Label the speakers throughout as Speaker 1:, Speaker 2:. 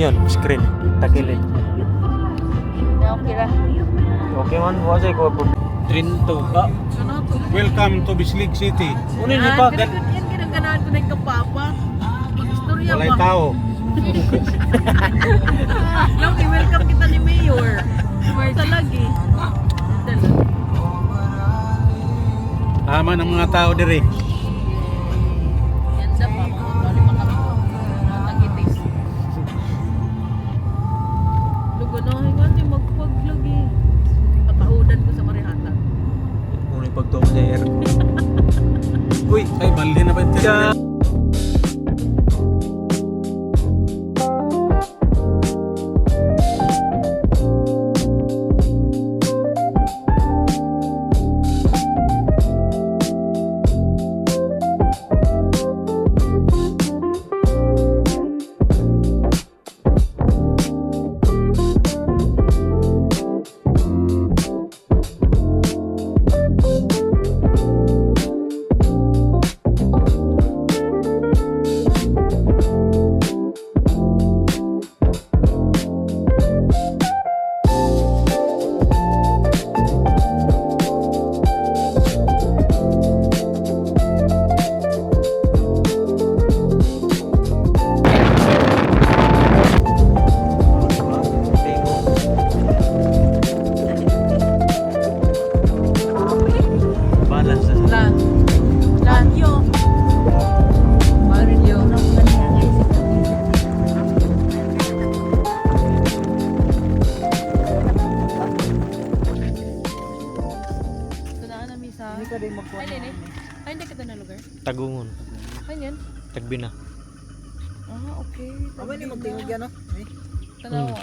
Speaker 1: yun, screen, takilid.
Speaker 2: Okay lah.
Speaker 1: Okay man, wasay ko po. Trinto.
Speaker 3: Welcome to Bislig City.
Speaker 1: Unin ni pa,
Speaker 2: Yan ginaganahan ko na yung kapapa. Istorya
Speaker 3: Walay
Speaker 2: ba?
Speaker 3: tao.
Speaker 2: Lang, i-welcome kita ni Mayor. Sa lagi.
Speaker 3: Tama ng mga tao dire.
Speaker 2: Yan sa pa, mga kami. Mga tagitis. Lugo na, hingan di magpaglag eh. Patahudan ko sa marihatan.
Speaker 1: unin pagtuong sa air. Uy,
Speaker 3: Ay, bali na ba ito?
Speaker 1: ka. Balance na.
Speaker 2: Mario. Tunaan na misa. Hindi ka rin magkuha. Ay, hindi kita na lugar.
Speaker 1: Tagungon.
Speaker 2: Ano yan?
Speaker 1: Tagbina.
Speaker 2: Ah, okay.
Speaker 4: Aba ni magtingog yan, no?
Speaker 2: Tanawa,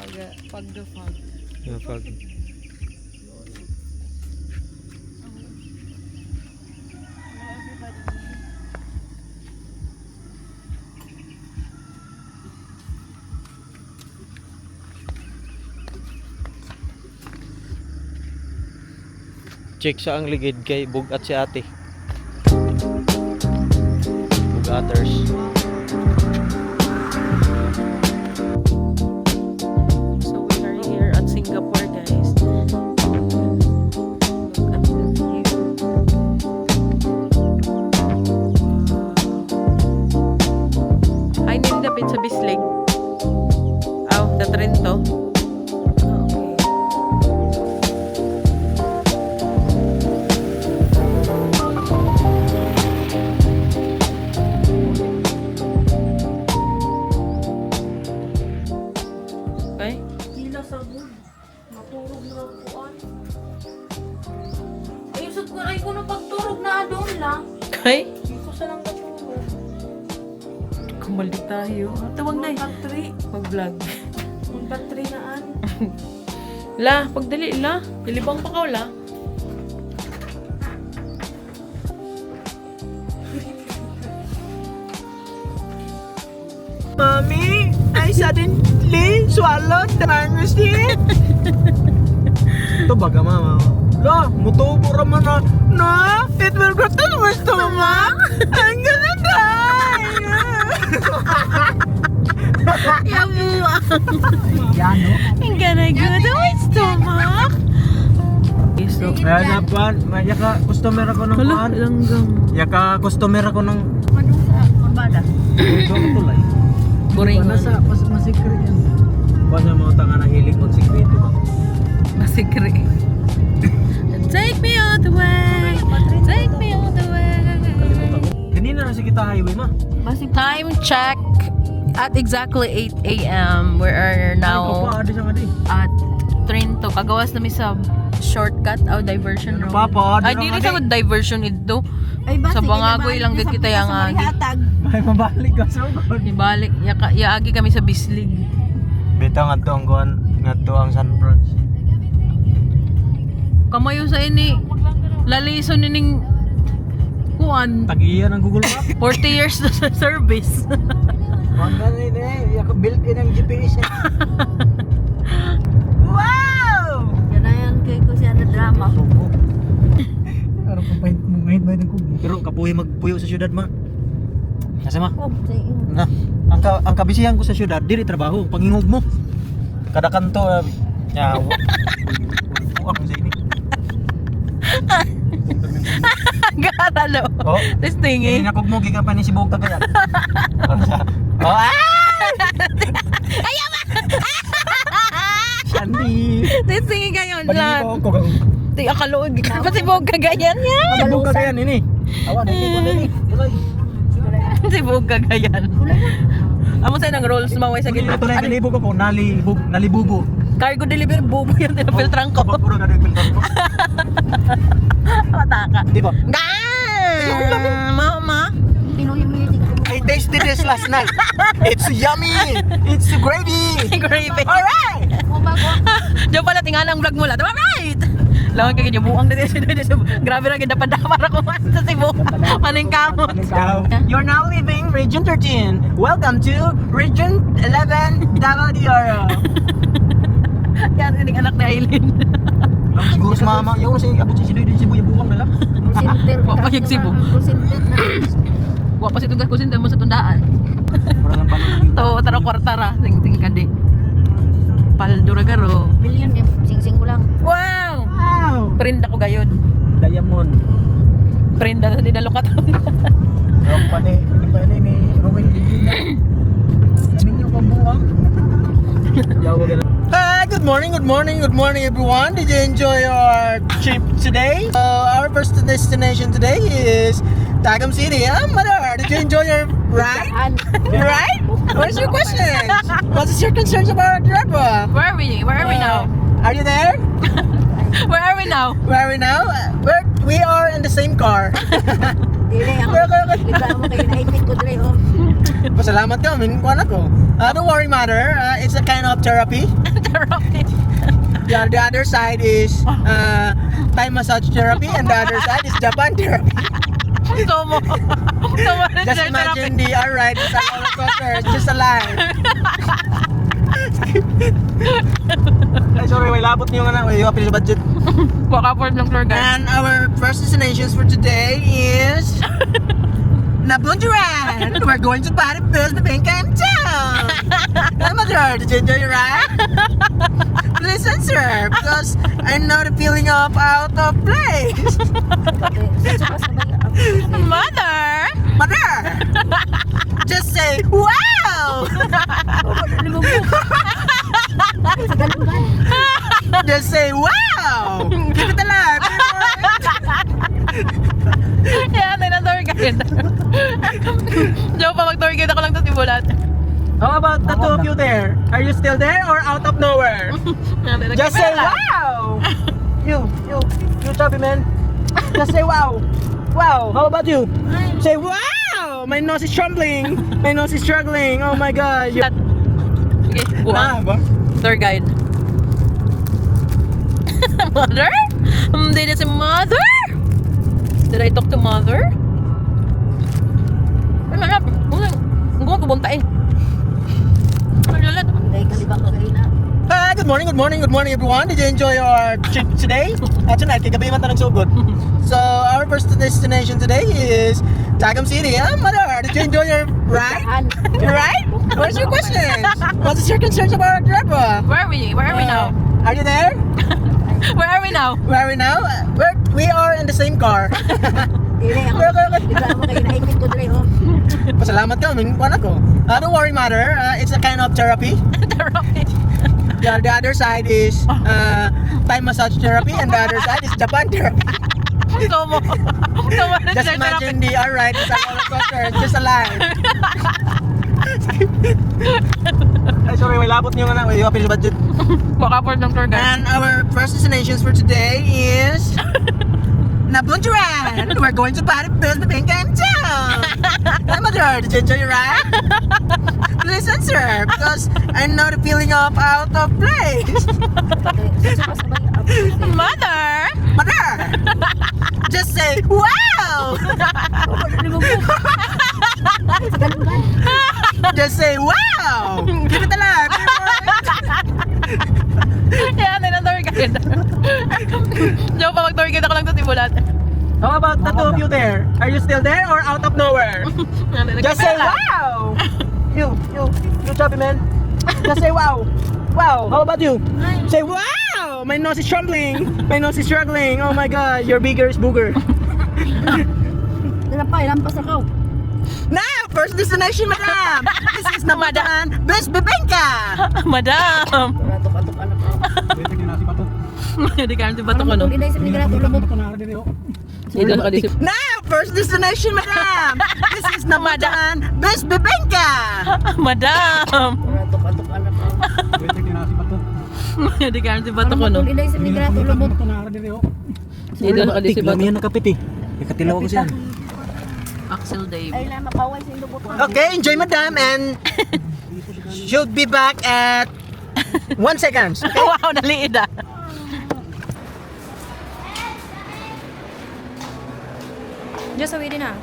Speaker 2: pag the fog.
Speaker 1: Yung pag... Check sa ang ligid kay bugat si ate. Bugaters.
Speaker 2: So we are here at Singapore, guys. Look at the view. Wow. Ay, nindapit sa Bislig. Aw, the Trinto. Okay. Okay.
Speaker 5: Hila sa good. Maturog na kuan. Ay, usap ko ay kuno pagturog na doon lang.
Speaker 2: Okay.
Speaker 5: Dito sa lang katulog.
Speaker 2: Kumali tayo. Tawag na eh.
Speaker 5: Country.
Speaker 2: Mag-vlog.
Speaker 5: Kung country naan.
Speaker 2: La, pagdali la. Pilibang pa ka la.
Speaker 4: Mommy, I suddenly swallowed the mangosteen.
Speaker 1: Ito baga mama.
Speaker 4: Lo, mutubo raman na. No, it will go to my stomach. I'm gonna die.
Speaker 2: Yabuwa.
Speaker 4: Yan, no?
Speaker 2: Ang gana go to my stomach. So,
Speaker 1: Kaya na pan, yaka customer ako ng
Speaker 2: hala,
Speaker 1: pan.
Speaker 2: langgam.
Speaker 1: Yaka customer ako ng
Speaker 5: Ano sa Mabada?
Speaker 1: tulay.
Speaker 2: Boring.
Speaker 4: Masikri yan.
Speaker 1: Kuha niya mga tanga na hilig magsikreto ba?
Speaker 2: Masikre. Take me all the way. Take me all the way.
Speaker 1: Kalimutan ko. Ganina na si kita highway ma.
Speaker 2: Time check at exactly 8 a.m. We are
Speaker 1: Ay,
Speaker 2: now
Speaker 1: adi siya nga di.
Speaker 2: at Trinto. Kagawas na mi sa shortcut o diversion road.
Speaker 1: Papa,
Speaker 2: Ay, di rin sa diversion ito.
Speaker 5: Ay,
Speaker 2: Sa Bangagoy lang din kita yung agi.
Speaker 1: May mabalik ka sa ugod.
Speaker 2: Ibalik. Yaagi kami sa Bislig.
Speaker 1: Beta nga to ang kuhan, nga to ang San Franz.
Speaker 2: Kamayo sa ini. Lalison nining kuan.
Speaker 1: Tagiyan ang Google Map.
Speaker 2: 40 years na sa service.
Speaker 4: Ang ganun eh. Yaka built-in ang GPS eh. Wow!
Speaker 5: Yan na yan kay ko siya na drama.
Speaker 4: Suko. Araw kung mahit-mahit ng kubo.
Speaker 1: Pero kapuhi magpuyo sa syudad ma. Asa ma?
Speaker 5: Oh, sa iyo.
Speaker 1: Na, ang kabisihan ko sa syudad, diri trabaho, pangingog mo. Kada kanto, ya, ako sa ini.
Speaker 2: Gatalo.
Speaker 1: Oh,
Speaker 2: Testing
Speaker 1: ini nakog mo gikan pa ni Sibog Cagayan. Oh, Shandy.
Speaker 2: Testing kayo
Speaker 1: Bali
Speaker 2: lang.
Speaker 1: ko ko.
Speaker 2: Di akalood ka pa si Bog Cagayan niya.
Speaker 1: Sibog Cagayan ini. Awa na ini dili. Tuloy.
Speaker 2: Si Bog Cagayan. Amo sa nang rolls maway sa gitna.
Speaker 1: Ito na nalibog ako, nalibubo.
Speaker 2: Cargo delivery bubo yan tinapiltran ko.
Speaker 1: Puro ka nagpiltran ko.
Speaker 2: Mataka.
Speaker 1: Di ba?
Speaker 2: Mama.
Speaker 5: Pinoy music.
Speaker 1: I tasted this last night. It's yummy. It's gravy.
Speaker 2: Gravy.
Speaker 1: Alright.
Speaker 5: Oh, bago.
Speaker 2: Diyo pala tingala ang vlog mo lang. Alright. Lawan ka ganyan buang din sa grabe na ganda pa para ko sa Cebu. Maning kamot.
Speaker 4: You're now leaving Region 13. Welcome to Region 11 WRO.
Speaker 2: Yan yung anak ni Aileen.
Speaker 1: Siguro sa mama, yung si abot si Sidoy din Cebu yung buwang nila.
Speaker 5: Center.
Speaker 2: Papayag Cebu.
Speaker 5: Center na.
Speaker 2: Wa pa si tugas kusin mo sa tundaan.
Speaker 1: Para lang pala.
Speaker 2: To tara kwartara ting kadi. Paldura garo.
Speaker 5: Million yung sing-sing ko lang.
Speaker 2: Wow.
Speaker 4: Wow!
Speaker 2: Prenda ko gayon.
Speaker 4: Diamond.
Speaker 2: Prenda sa dinalo ka
Speaker 1: Yung pa ni Rowan Lilina. Minyo ka buwang.
Speaker 4: Hi, good morning everyone. Did you enjoy our trip today? Our first destination today is Tagum City. Mother, did you enjoy your ride? Right? What's your questions? What is your concerns about our trip?
Speaker 2: Where are we? Where are we now?
Speaker 4: Are you there?
Speaker 2: Where are we now?
Speaker 4: Where are we now? We are in the same car.
Speaker 5: Dili ako. Liga mo kayo naipit ko dili oh.
Speaker 4: Pasalamat ka, minkuan ako. Don't worry, mother. It's a kind of therapy. Yeah, the other side is Thai massage therapy, and the other side is Japan therapy.
Speaker 2: Tomo.
Speaker 4: Just imagine the ride is a roller coaster. It's just a line.
Speaker 1: Ay, sorry, may labot niyo nga na. May apil sa budget.
Speaker 2: Waka-afford ng tour guide.
Speaker 4: And our first destinations for today is Nabunjuran. We're going to Party Bills, the Pinkham Town. Mother, did you enjoy your ride? Please answer, because I know the feeling of out of place.
Speaker 2: Mother!
Speaker 4: Mother, just say wow. Just say wow. Keep it alive.
Speaker 2: Yan, ay na tour guide. Diyo pa mag-tour guide ako lang to simulat.
Speaker 4: How about the two of you there? Are you still there or out of nowhere? Just say wow. You chubby man. Just say wow. Wow. How about you? Say wow. My nose is trembling. My nose is struggling. Oh my god.
Speaker 2: Sige, buwan. Tour guide. Mother? Hindi na si mother? Did I talk to mother? Ay, manap. Huwag mo kubunta eh. Ay, lalat.
Speaker 5: Dahil kalibang ko kayo na.
Speaker 4: Hi, good morning everyone. Did you enjoy our trip today? Tonight, kagabi man tanong so good. So, our first destination today is Tagum City. Mother, did you enjoy your ride? Your ride? What's your questions? What is your concerns about our trip?
Speaker 2: Where are we? Where are we now?
Speaker 4: Are you there?
Speaker 2: Where are we now?
Speaker 4: Where are we now? We are in the same car.
Speaker 5: Dili ako. Liga mo kayo naipit ko dili oh.
Speaker 4: Pasalamat ka, minkuan ako. Don't worry, mother. It's a kind of therapy. Yeah, the other side is Thai massage therapy, and the other side is Japan therapy.
Speaker 2: Tomo.
Speaker 4: Just imagine the ride is a roller coaster. It's just a line.
Speaker 1: Ay, sorry, may labot niyo nga na. May apil sa budget.
Speaker 2: Waka-afford ng tour guide.
Speaker 4: And our first destinations for today is Nabunjuran. We're going to Party Bills, the Pinkham Town. Mother, did you enjoy your ride? Please answer, because I know the feeling of out of place.
Speaker 2: Mother!
Speaker 4: Mother, just say wow. Just say wow. Keep it alive.
Speaker 2: Yan, ay na tour guide. Diyo pa mag-tour guide ako lang to simulat.
Speaker 4: How about the two of you there? Are you still there or out of nowhere? Just say wow! You chubby man. Just say wow. Wow. How about you? Say wow! My nose is trembling. My nose is struggling. Oh my god, your bigger is booger.
Speaker 5: Lampas ako.
Speaker 4: Now, first destination, madam. This is Namadaan Best Bibengka.
Speaker 2: Madam!
Speaker 5: Ratok-atok anak ko.
Speaker 2: Hindi ka natin bato ko, no?
Speaker 5: Hindi sa migrato lubot.
Speaker 2: Hindi na kadisip.
Speaker 4: Now, first destination, madam. This is Namadaan Best Bibengka.
Speaker 2: Madam!
Speaker 5: Ratok-atok anak ko.
Speaker 2: Hindi ka natin bato ko, no?
Speaker 5: Hindi sa migrato lubot.
Speaker 2: Hindi na kadisip bato.
Speaker 1: Lamihan na kapit eh. Ikatilaw ko siya.
Speaker 2: Axel Dave.
Speaker 5: Ay lang, mapaway sa lubot.
Speaker 4: Okay, enjoy, madam, and should be back at 1 second. Okay?
Speaker 2: Wow, naliid ah.
Speaker 5: Just away din ah.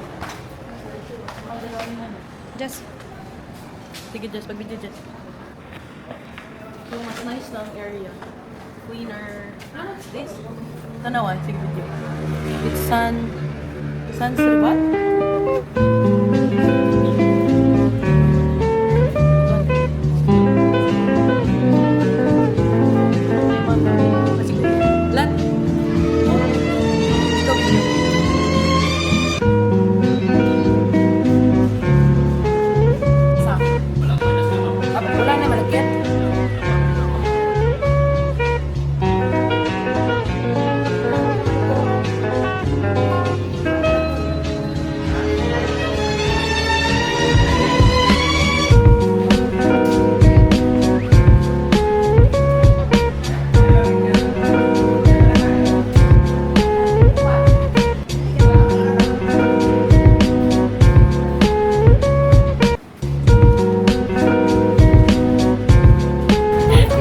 Speaker 5: Just.
Speaker 2: Sige, Jess. Pag-video, Jess. Yung mas nice lang area. Cleaner. What's this? Tanawan. Sige, video. It's San Silvat? Lan. Ikaw, video.
Speaker 5: Wala na malagyan.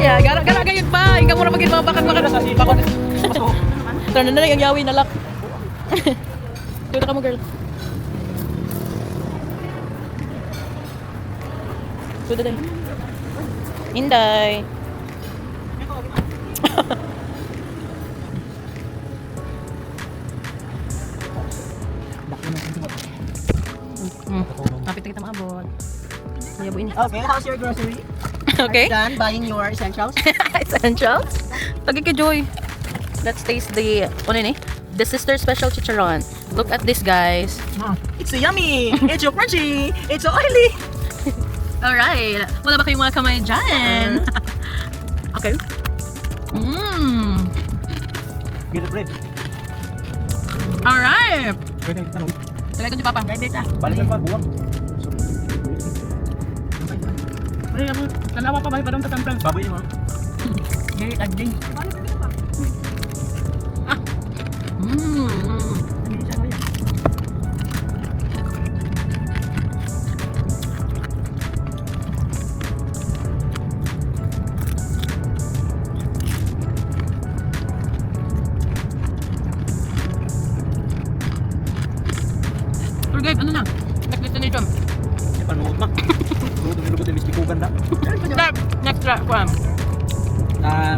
Speaker 2: Yeah, gara gayud pa. Ikaw muna maging mga bakag-bakag. Tara na yung yawi nalak. Dito ka mo, girl. Dito din. Inday. Kapit kita maabot. Kaya buin niya.
Speaker 4: Okay, how's your grocery?
Speaker 2: Okay.
Speaker 4: Done buying your essentials?
Speaker 2: Essentials. Lagi kay Joy. Let's taste the, ano yun eh? The Sister Special Chicharon. Look at this, guys.
Speaker 4: It's so yummy! It's so crunchy! It's so oily!
Speaker 2: Alright. Wala ba kayong mga kamay dyan? Okay. Mmm.
Speaker 1: Get the bread.
Speaker 2: Alright.
Speaker 1: Pwede yung tanong.
Speaker 2: Tagay ko si Papa.
Speaker 1: Balik ka pa, buwang.
Speaker 2: Tanawa pa ba? Parang tatamprang.
Speaker 1: Baboy mo.
Speaker 2: Gary Adling. Mmm. Pero guys, ano na? Next destination.
Speaker 1: Di pa nungod ma. Nungod yung miskikugan na.
Speaker 2: Next try.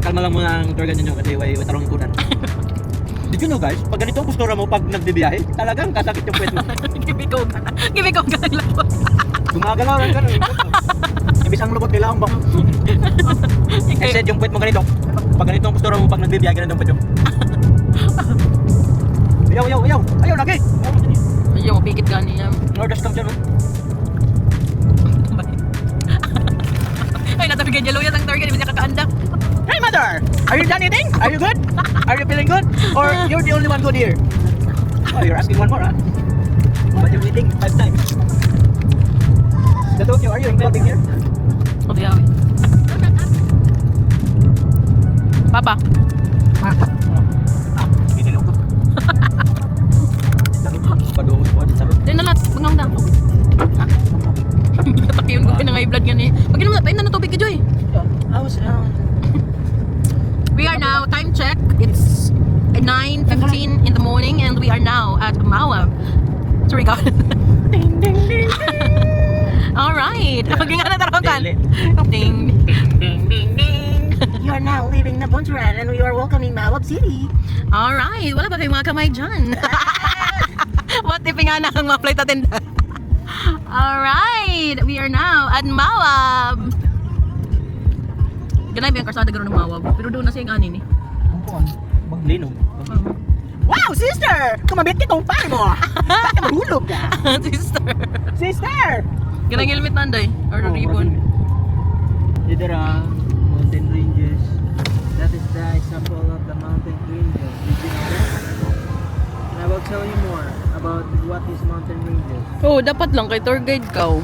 Speaker 1: Kalma lang muna ang tour guide ninyo kasi way tarong kunan. Did you know guys, pag ganito ang postura mo pag nagbibiyahe, talagang kasakit yung puwet mo.
Speaker 2: Gibigog ka lang.
Speaker 1: Gumagalaw lang gano'n. Ibig ang lubot nila ang bang. I said yung puwet mo ganito. Pag ganito ang postura mo pag nagbibiyahe, ganito ang puwet mo. Ayaw, lagi!
Speaker 2: Ayaw, mapikit ka niya.
Speaker 1: Nordas lang dyan, no?
Speaker 2: Ay, natabigay niya luya ang target, hindi siya kakaanda.
Speaker 4: Hey mother! Are you done eating? Are you good? Are you feeling good? Or you're the only one good here?
Speaker 1: Oh, you're asking one more, huh? But you're eating 5 times. The two of you, are you including here?
Speaker 2: O, diyawi. Papa.
Speaker 1: Ginilong ko. Padungos po dito sa loob.
Speaker 2: Din na lahat, bangang dang. Takiyon ko pinangay blood yan eh. Pag inom na, pain na ng tubig ka, Joy. We are now, time check, it's 9:15 in the morning and we are now at Mawa. Sorry, God. Ding, ding, ding, ding. Alright. Pag nga na tarakan.
Speaker 1: Dili.
Speaker 2: Ding, ding, ding, ding, ding. are now leaving Nabunturan and we are welcoming Mawab City. Alright, wala ba kayong mga kamay dyan? What if nga na ang mga flight attendant? Alright, we are now at Mawab. Ganay ba yung karsada gano'n ng Mawab? Pero doon na siya yung anin eh.
Speaker 1: Linom.
Speaker 4: Wow, sister! Kumabit ka tong pare mo! Bakit mahulog ka?
Speaker 2: Sister.
Speaker 4: Sister!
Speaker 2: Ganang helmet nanday? Or
Speaker 1: Oh,
Speaker 2: ribbon?
Speaker 1: Dito are mountain ranges. That is the example of the mountain ranges. And I will tell you more about what is mountain ranges.
Speaker 2: Oh, dapat lang kay tour guide ka.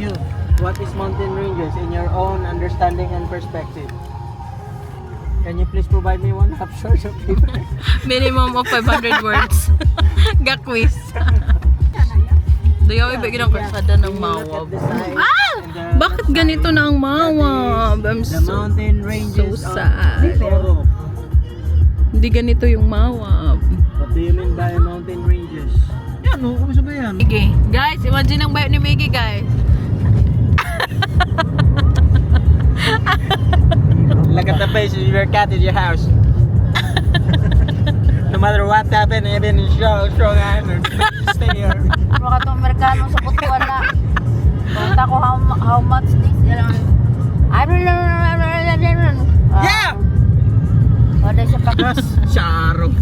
Speaker 1: You, what is mountain ranges in your own understanding and perspective? Can you please provide me one half short of paper?
Speaker 2: Minimum of 500 words. Ga-quiz. Dayaw iba ginang karsada ng Mawab. Ah! Bakit ganito na ang Mawab? I'm
Speaker 1: The
Speaker 2: so...
Speaker 1: mountain ranges
Speaker 2: so
Speaker 1: of
Speaker 2: sad.
Speaker 1: Mindoro.
Speaker 2: Hindi ganito yung Mawab.
Speaker 1: What do you mean by mountain ranges? Yan, no? Kung sabi yan.
Speaker 2: Sige. Guys, imagine ang bayo ni Miggy, guys.
Speaker 1: Look at the face of your cat in your house. No matter what happened, even in strong hand, stay here.
Speaker 5: Baka itong Amerikano sa Kutuala. Punta ko how much this? I don't know.
Speaker 1: Yeah!
Speaker 5: Wala siya pa.
Speaker 1: Sharok.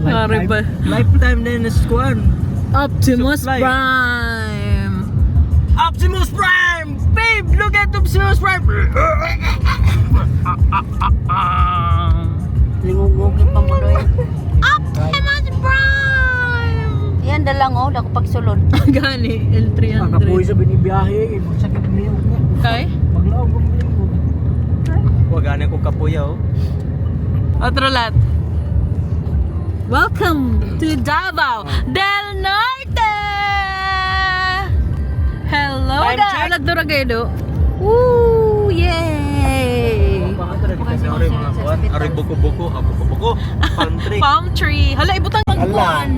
Speaker 2: Horrible.
Speaker 1: Lifetime din na squad.
Speaker 2: Optimus
Speaker 1: Supply.
Speaker 2: Prime.
Speaker 1: Optimus Prime! Babe, look at Optimus Prime!
Speaker 5: Lingugugit pa mo doon.
Speaker 2: Optimus Prime!
Speaker 5: Yan dalang oh, dako pagsulod.
Speaker 2: Gani, L300.
Speaker 1: Makapuwi sa binibiyahe, sakit niyo.
Speaker 2: Okay?
Speaker 1: Maglaog ko mo. Huwag ganin ko kapuya oh.
Speaker 2: Otro lat. Welcome to Davao del Norte! Hello
Speaker 1: Time
Speaker 2: guys!
Speaker 1: check.
Speaker 2: Nagduragedo. Woo! Yay!
Speaker 1: Bakit talaga kasi ari mga kuwan? Ari buko-buko, buko-buko, palm tree.
Speaker 2: Palm tree. Hala, ibutan ang
Speaker 1: Hala.
Speaker 2: kuwan.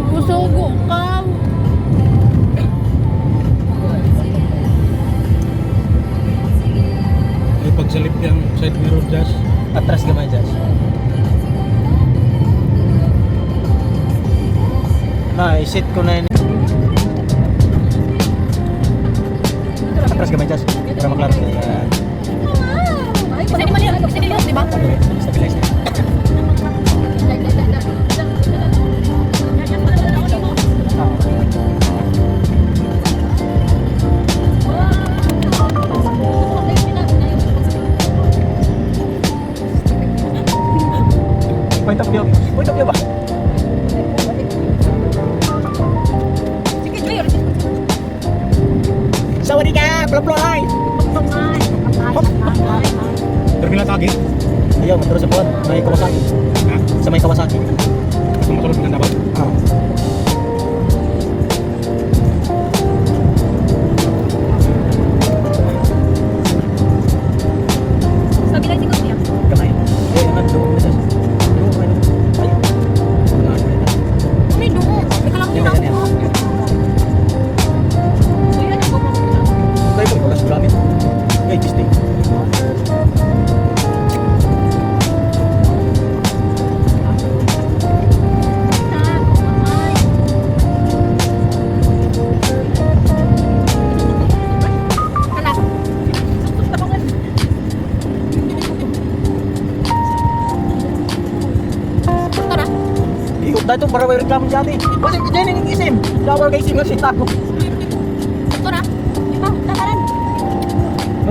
Speaker 5: Pusugo ka.
Speaker 3: May pagsalip yung side mirror Josh.
Speaker 1: Atras gamay Josh. Isit ko na yun. Atras gamay Josh. Para maklaro sa
Speaker 5: Ay, pwede mali. Pwede mali, di ba?
Speaker 1: stabilize na. Point of view. Point of view ba? Sawadee ka! Ploy-ploy!
Speaker 3: Terminal Tagi.
Speaker 1: Ayaw, maturo sa buwan. May Kawasaki.
Speaker 3: Ha?
Speaker 1: Sa may Kawasaki.
Speaker 3: Gusto mo tulog ng dapat?
Speaker 1: Ah.
Speaker 5: Sabi lang siguro niya.
Speaker 1: Kamay. Eh, nandun. Ay.
Speaker 5: May dugo. May kalang
Speaker 1: Yan, yan, yan. Tayo mo, wala sa gamit. Eh, distinct. Ikot na ito para may reklamo siya ate. Kasi dyan yung isim. Dawar kay isim nga si Taco.
Speaker 5: Ito na. Ito, takaran.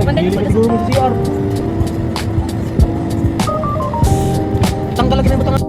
Speaker 1: Hindi ka siguro mo sa CR. Tanggal lagi na yung butang.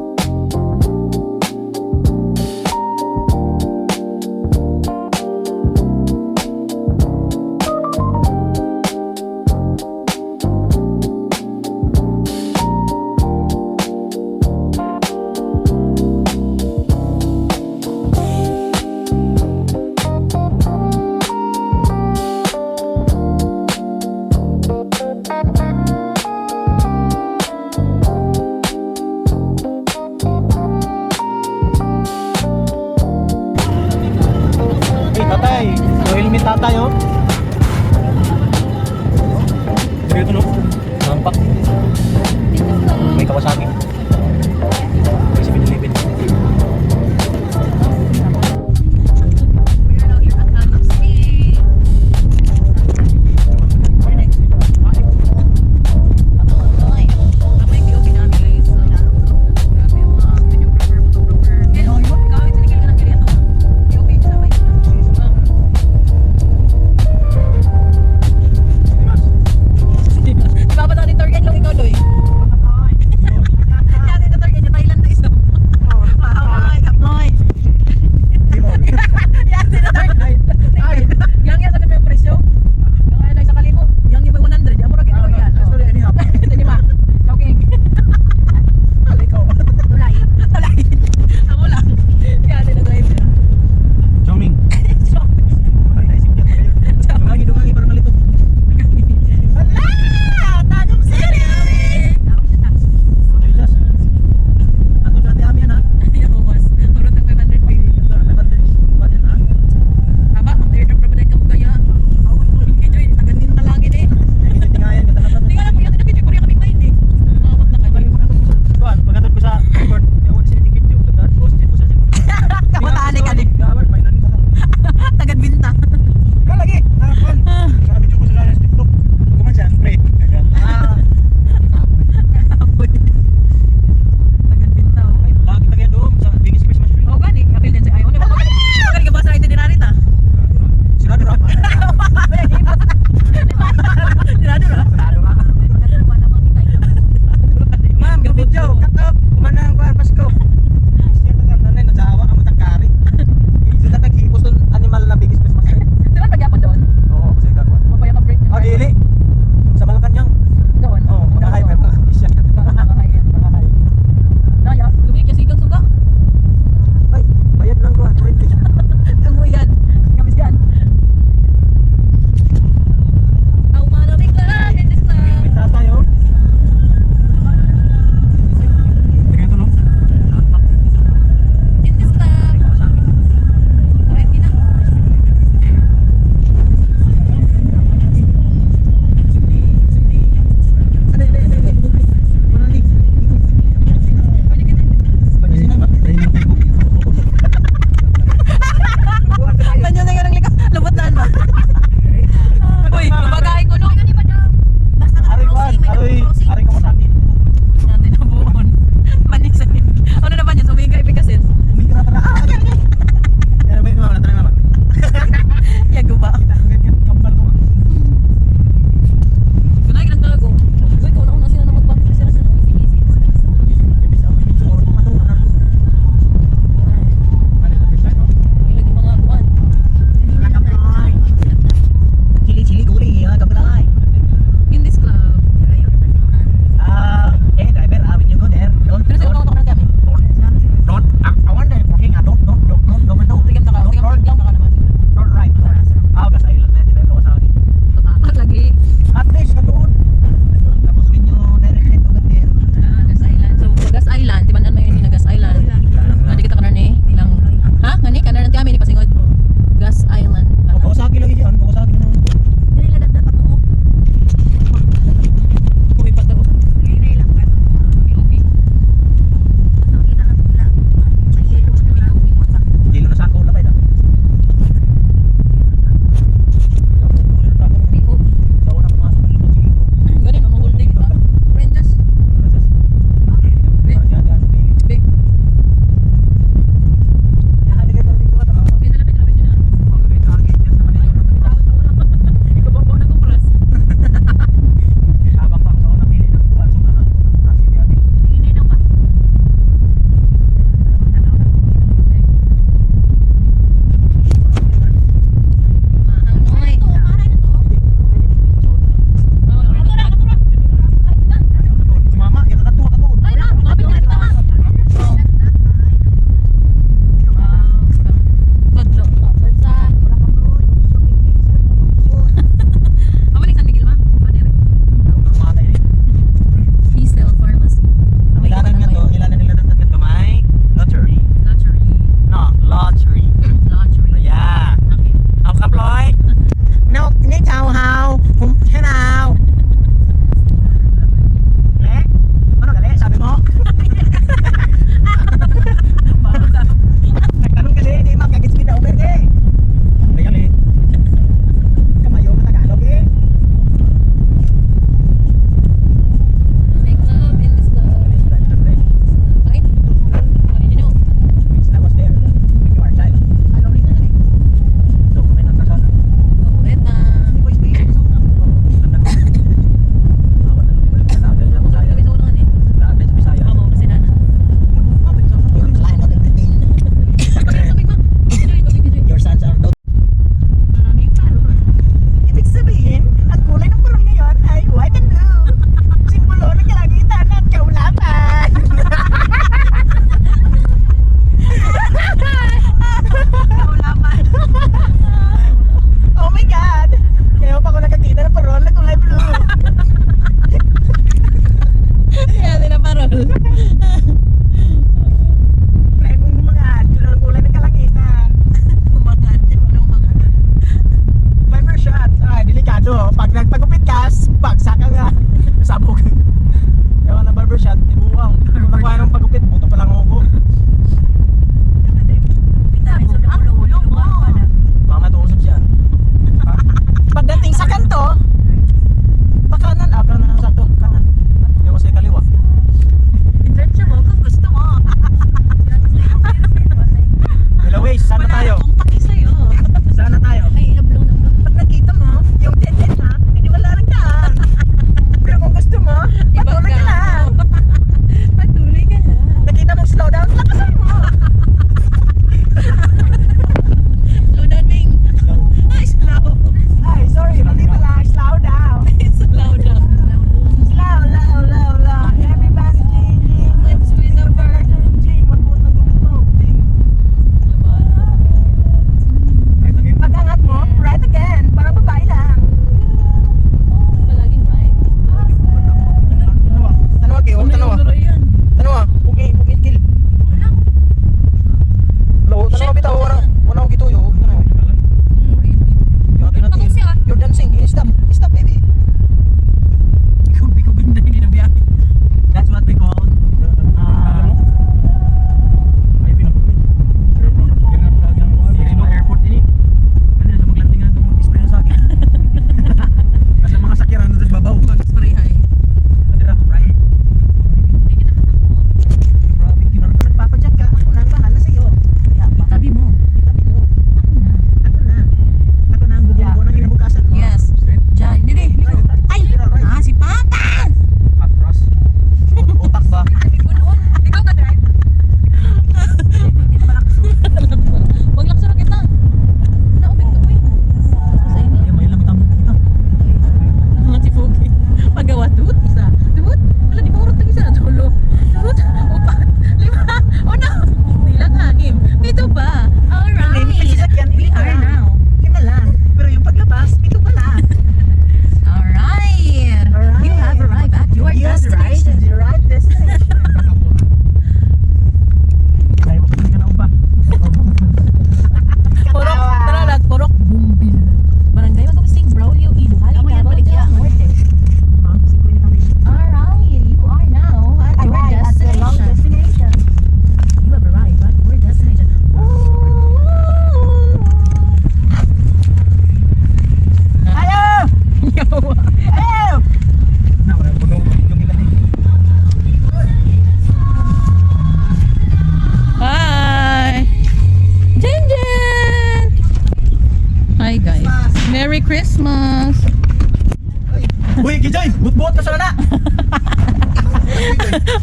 Speaker 4: Buot ka sa na.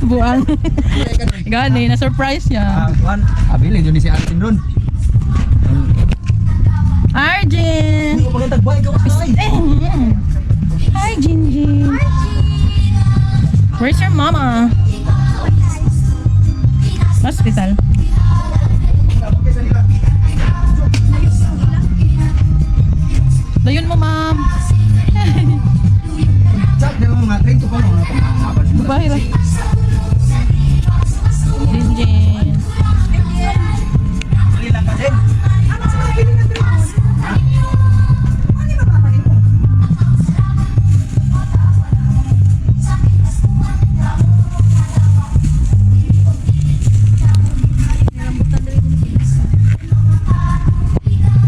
Speaker 2: Buang. Gani, na-surprise siya.
Speaker 4: Kuan. Abili yun si Artin ron.
Speaker 2: Arjin!
Speaker 4: Hindi ko pagkantag buhay ko kasi.
Speaker 2: Hi, Jinjin. Where's your mama? Hospital. Dayon mo, ma'am.
Speaker 4: Chat din mo mga train ko pa mga pang-aabas.
Speaker 2: Bahira. Jinjin.
Speaker 4: Dali lang kasi.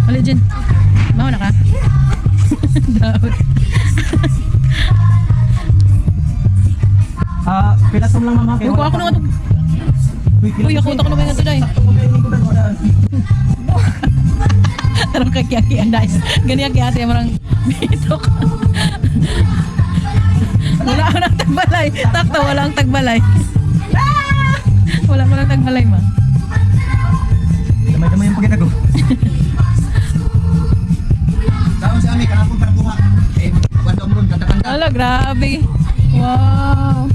Speaker 2: Wala, Jin. Mau na ka? Dapat.
Speaker 4: Pilasom lang mama.
Speaker 2: Uy, ako naman ito. Uy, ako utak naman nga ito, day. Tarong kaki-aki ang dais. Ganyan kaya ate, marang bitok. Wala ako ng tagbalay. Takto, wala ang tagbalay. Wala mo ng tagbalay, ma.
Speaker 4: Damay-damay yung pagkita ko. Daon sa amin, kahapon para buha. Kwento mo ron, kanta-kanta.
Speaker 2: Ala, grabe. Wow.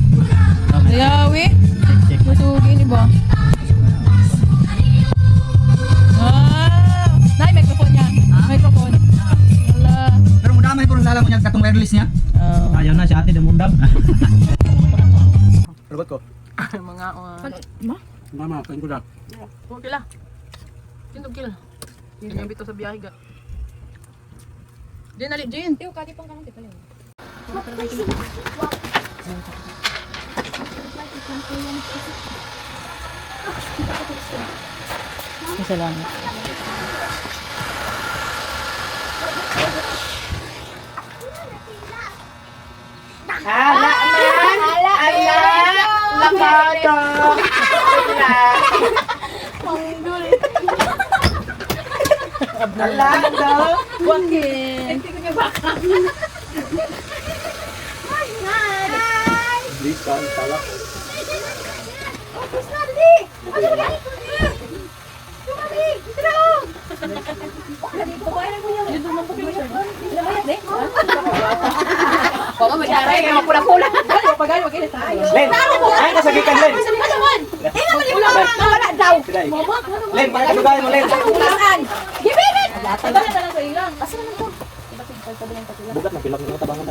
Speaker 2: Ayawi. Masugi ni ba? Wow. Nay, microphone niya. Microphone. Ala.
Speaker 4: Pero mudamay po rin lala mo niya katong wireless niya.
Speaker 2: Oh.
Speaker 4: Ayaw na si ate damundam. Robot ko.
Speaker 2: Mga ma?
Speaker 3: Mama, kain ko na.
Speaker 2: Okay lang. Tindog kila. Yung bito sa biyahe ga. Jen, ali, Jen. Tiyo, kati pang kanong tipalin. Salamat.
Speaker 4: Len, ay kasagikan Len. Len, para kasugay mo Len. Bugat na pilak ng tabangan.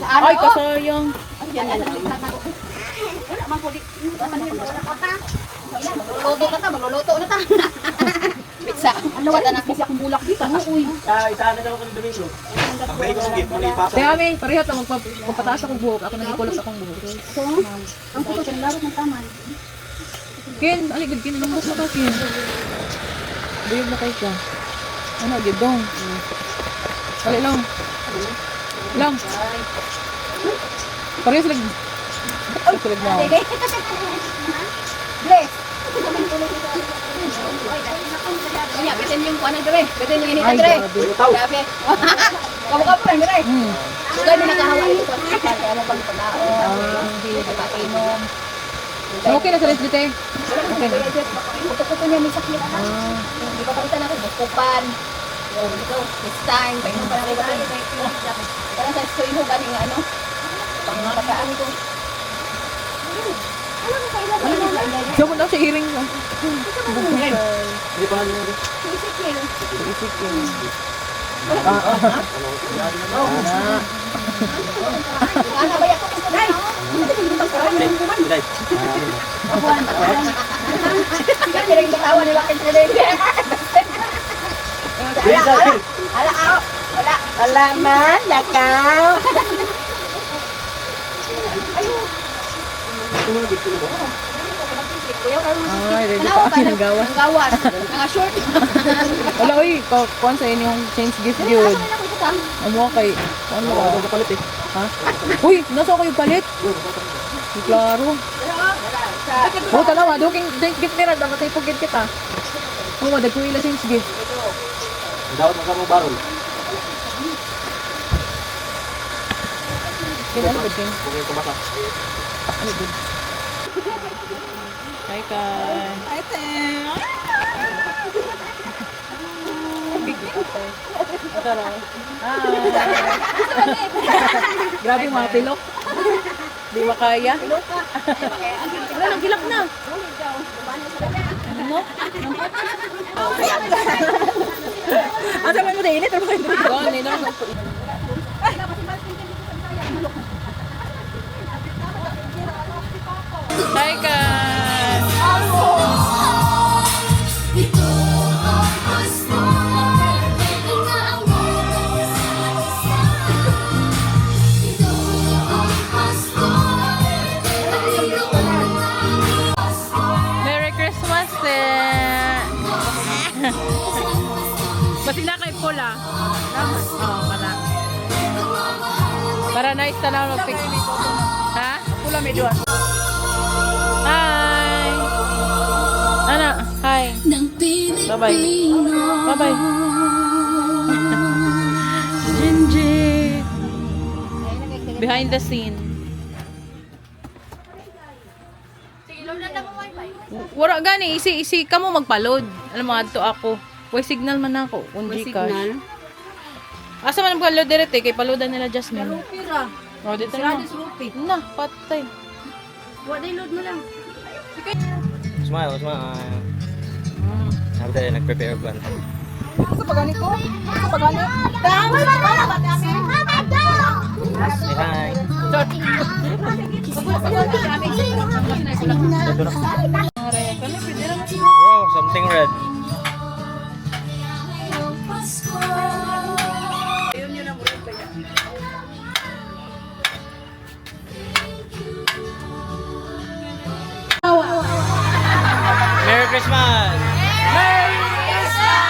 Speaker 2: Ay, kasayang.
Speaker 5: Magluluto na ta. Pizza. Ano wala na kasi akong bulak dito.
Speaker 4: Isahan na ako ng Domingo. Ang bahay ko sugit mo na ipasa.
Speaker 2: Kaya kami, pareho ito, magpapataas akong buhok. Ako nagkikulot akong buhok.
Speaker 5: Ang puto sa laro ng taman.
Speaker 2: Ken, aligid, Ken, anong buhok na ka, Ken? Buyog na kayo ka. Ano, gidong. Kali lang. Lang. Pareho sila. Ay, sila na.
Speaker 5: Bless. Kanya, betin yung kuanan dire. Betin yung inita dire. Grabe. Kamu-kamu lang dire. Sugay mo nakahawa ito. Ano pang pagkaon. Hindi pagkainom.
Speaker 2: Okay na sa rest dito eh. Okay na.
Speaker 5: Kuto-kuto niya may sakit. Hindi pa pakita natin. Bukupan. Ito, this time. Painom pa natin. Parang sa suino ba nga ano? Pangpagkaan ko.
Speaker 2: Diyan mo na sa hearing ka.
Speaker 4: Hindi pa nga nyo.
Speaker 5: Ano ba yan? Day!
Speaker 4: Day.
Speaker 5: Sige, nilang batawa nila kay Day. Ala, wala.
Speaker 4: Wala man, lakaw.
Speaker 2: Ay, ready pa ako ng gawa.
Speaker 5: Ang gawas. Mga short.
Speaker 2: Wala, uy, kuhan sa inyong change gift yun. Amo kay, ano ba?
Speaker 4: Palit eh.
Speaker 2: Ha? Uy, nasa ko yung palit? Klaro. Oh, tanawa, duking gift nila, dapat ay pugit kita. Oh, dagko ila change gift.
Speaker 1: Dapat magkamang barol.
Speaker 2: Ken, ano good, Ken?
Speaker 1: Kung ito basa.
Speaker 2: Ano good? Hi, Kai. Hi, Tem. Ito raw. Grabe yung mga pilok. Di makaya. Wala, nagilak na. Ano? Ang sabi mo na init. Ano ba yung dito? Oo, nila ko. Hi, guys! Merry Christmas, eh! Basi na kay Paula. Oo, para. Para nice na naman mag-pick. Ha? Pula may doon. Hi! Ana, hi. Bye-bye. Bye-bye. Gingy. Behind the scene. Wala gani, isi ka mo magpa-load. Alam mo, adto ako. Way signal man ako. Way signal? Asa man magpa-load direct eh, kay paludan nila Jasmine.
Speaker 5: Pira.
Speaker 2: O, dito na. Na, patay.
Speaker 5: What day load mo lang?
Speaker 1: Smile, smile. Sabi tayo, nag-prepare ko.
Speaker 2: Sa pagani ko? Sa pagani?
Speaker 1: Say hi. Wow, something red. Merry Christmas! Merry Christmas!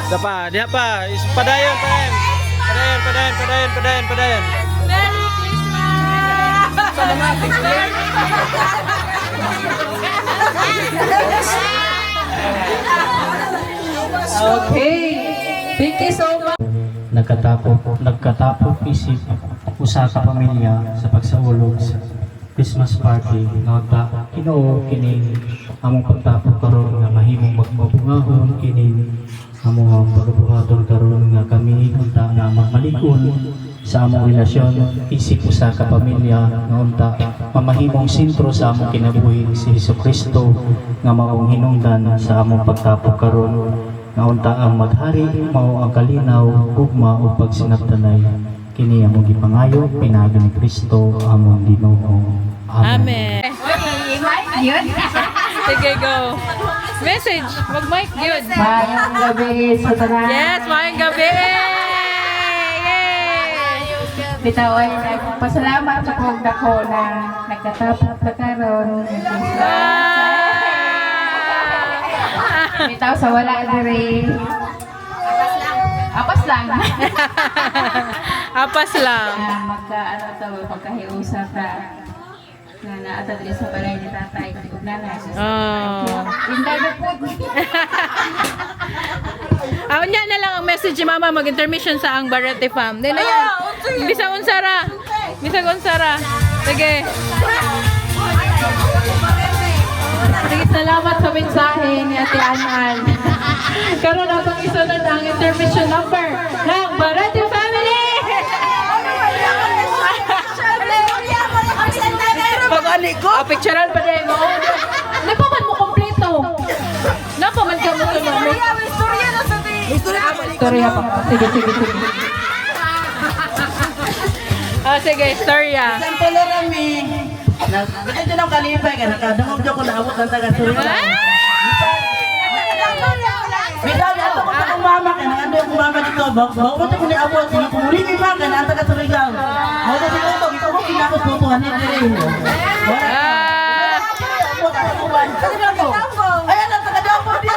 Speaker 1: Isa pa, diha pa. Padayon, padayon. Padayon, padayon, padayon, padayon, padayon.
Speaker 2: Merry Christmas! Sa mga Okay. Thank you so much.
Speaker 6: Nagkatapok isip usa ka pamilya sa pagsaulog sa Christmas party nga Ginoo kini among pagtapok karon nga mahimong magmabungahon kini among pagbuhaton karon nga kami unta nga magmalig-on sa among relasyon isip usa ka pamilya nga unta mamahimong sentro sa among kinabuhi si Hesukristo nga maong hinungdan sa among pagtapok karon nga unta ang maghari mao ang kalinaw ugma ug pagsinabtanay kini among gipangayo pinaagi ni Kristo among Ginoo. Amen.
Speaker 2: Amen. Sige, go. Message. Mag-mic, yun.
Speaker 7: Mayang gabi sa tanan.
Speaker 2: Yes, mayang gabi. Yay!
Speaker 7: Bitaw ay nagpasalamat sa kong dako na nagkatapos na karon. Bitaw sa wala diri. Apas lang.
Speaker 2: Apas lang.
Speaker 7: Magkahiusap na naata diri sa balay ni tatay ug nanay.
Speaker 2: Oh.
Speaker 7: Inday na po.
Speaker 2: Niya na lang ang message ni Mama mag-intermission sa ang Barete Fam. Dili na yan. Bisag unsara. Bisag unsara. Sige. Sige, salamat sa mensahe ni Ate Anan. Karon atong isunod ang intermission number ng Barete Family.
Speaker 4: Pag-ali ko.
Speaker 2: Picturean pa din mo. Napaman mo kompleto. Napaman ka mo sunod. Istorya pa. Sige, sige, sige. Sige, istorya.
Speaker 4: Sample rami. Ito ng kalipay ka. Nakadungog dyan ko naabot ng taga-suri. Bitaw niya ako sa kong mama ka. Nangando yung mama dito. Bawa ito ko niabot. Kumulimi pa ka. Nang taga-surigaw. Ako sa dito ito. Ito ko kinakos tutuhan ni Dere. Ayan ang taga-dapo niya.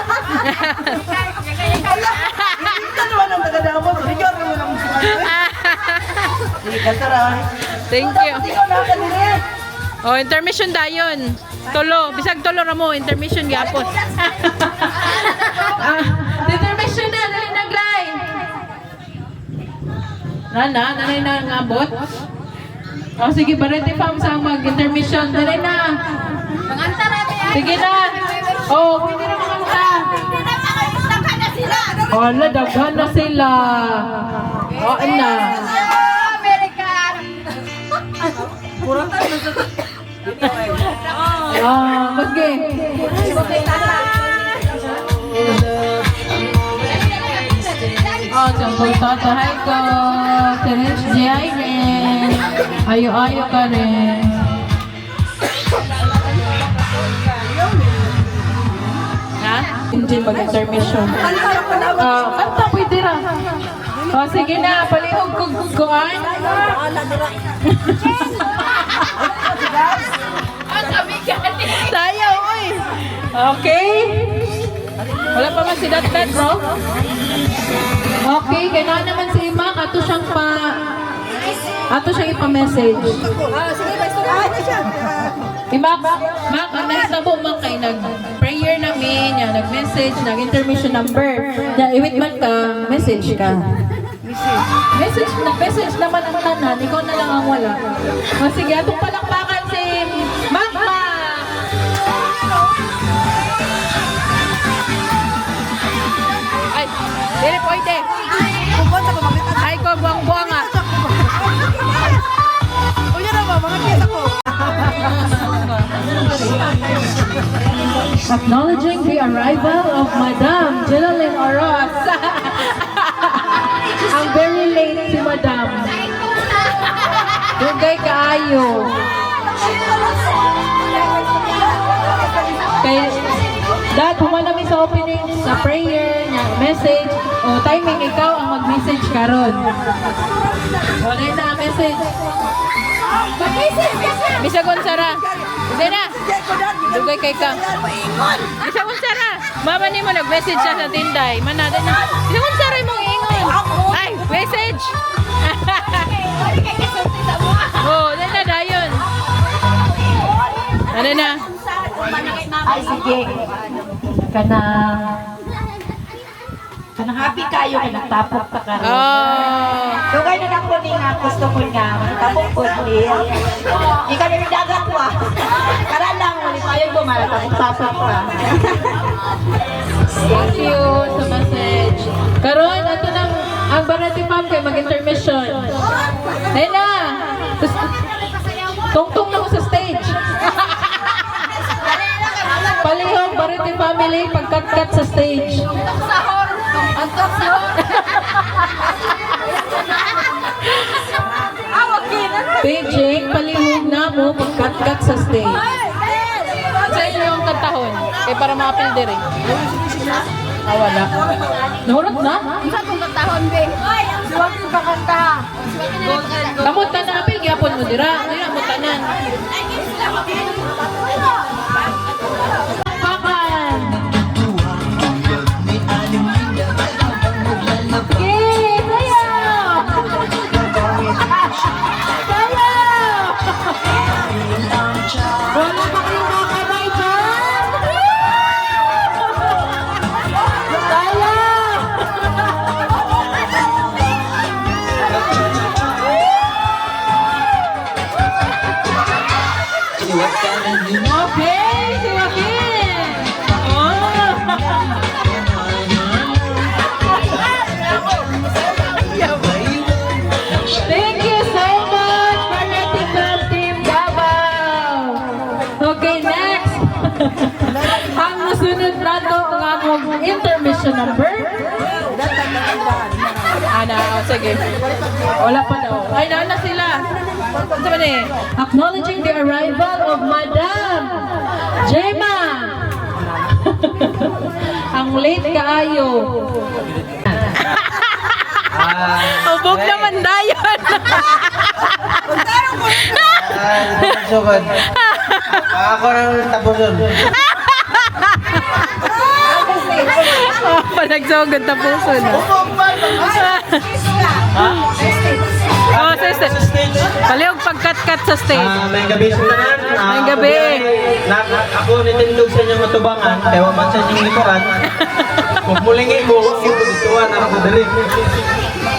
Speaker 4: Hindi naman ang taga-dapo. Riyor naman ang sumagot. Sige, kasara.
Speaker 2: Thank you. Oh, intermission dayon. Tolo, bisag tolo ra mo, intermission gyapon. Intermission na, dali na. Nanay na ang abot. O sige, Barete Fam sa mag-intermission. Nanay na.
Speaker 5: Manganta natin yan.
Speaker 2: Sige na. O, pwede na makanta.
Speaker 5: Hindi na makalimutan na sila.
Speaker 2: Hala, daghan na sila. O, na.
Speaker 5: American.
Speaker 2: Sige. Sampung Toto, hi ko. Terence J. Irene. Ayo-ayo ka rin. Ha? Hindi mag-intermission. Kanta, pwede ra. O, sige na. Palihog kukuan. Tayo, uy. Okay. Wala pa man si Dat-Dat, bro. Okay, kaya naman si Mac, ato siyang ipa-message.
Speaker 5: Sige, basta na siya.
Speaker 2: Mac, ang naisabo man kay nag-prayer namin, nag-message, nag-intermission number. Iwit man ka, message ka. Nag-message naman ang tanan, ikaw na lang ang wala. O sige, atong palakpakan si Mac. Ay, dili pwede. Ay, ko buang-buang ah.
Speaker 4: Unya na ba, mga piyesa ko.
Speaker 2: Acknowledging the arrival of Madam Jelalyn Oros. Ang very late si Madam. Dugay kaayo. Kay dad, human namin sa opening, sa prayer, na message, o timing ikaw ang mag-message karon. O na message. Bisagon Sara. Hindi na. Dugay kay ka. Bisagon Sara. Mama ni mo nag-message siya sa tinday. Manada na. Bisagon Sara mong ingon. Ay, message. Oh, dahil na dayon. Ano na?
Speaker 7: Ay, sige. Kanang happy kayo kay nagtapok ka karon.
Speaker 2: Oh.
Speaker 7: Dugay na ako ni nga gusto ko nga tapok po ni. Ikaw na dagat ko ah. Karan lang mo ni payo ko malatapok pa.
Speaker 2: Thank you sa message. Karon, ato nang ang Barete Fam kay mag-intermission. Ayun na. Tungtong na ko sa stage. Palihog, Barete family, pagkat-kat sa stage.
Speaker 5: Antok sahor.
Speaker 2: Staging, palihog na mo, pagkat-kat sa stage. Sa inyo yung kantahon, kaya para ma-appeal din rin. Wala. Nahurot na?
Speaker 5: Isa kong katahon, be. Suwag ko kakanta.
Speaker 2: Kamot na na-appeal, gyapon mo dira. Dira mo tanan. Pakan! Okay, sayaw! Sayaw! Wala pa kayong kakabay dyan? Sayaw! Okay, si Joaquin! Thank you so much, Barete Fam Team Davao! Okay, next! Ang nasunod na to ang among intermission number. Sige. Wala pa daw. Ay, na sila. Ano ba eh? Acknowledging the arrival of Madam Gemma. Ang late kaayo. Ubog naman dayon.
Speaker 4: Sugod. Ako nang tapuson.
Speaker 2: Panagsugod tapuson. Oh, sister. Palihog pagkat-kat sa stage.
Speaker 4: May gabi sa tanan.
Speaker 2: May gabi.
Speaker 4: Ako nitindog sa inyong matubangan, kaya man sa inyong likuran. Kung mulingi mo, ituan ako dali.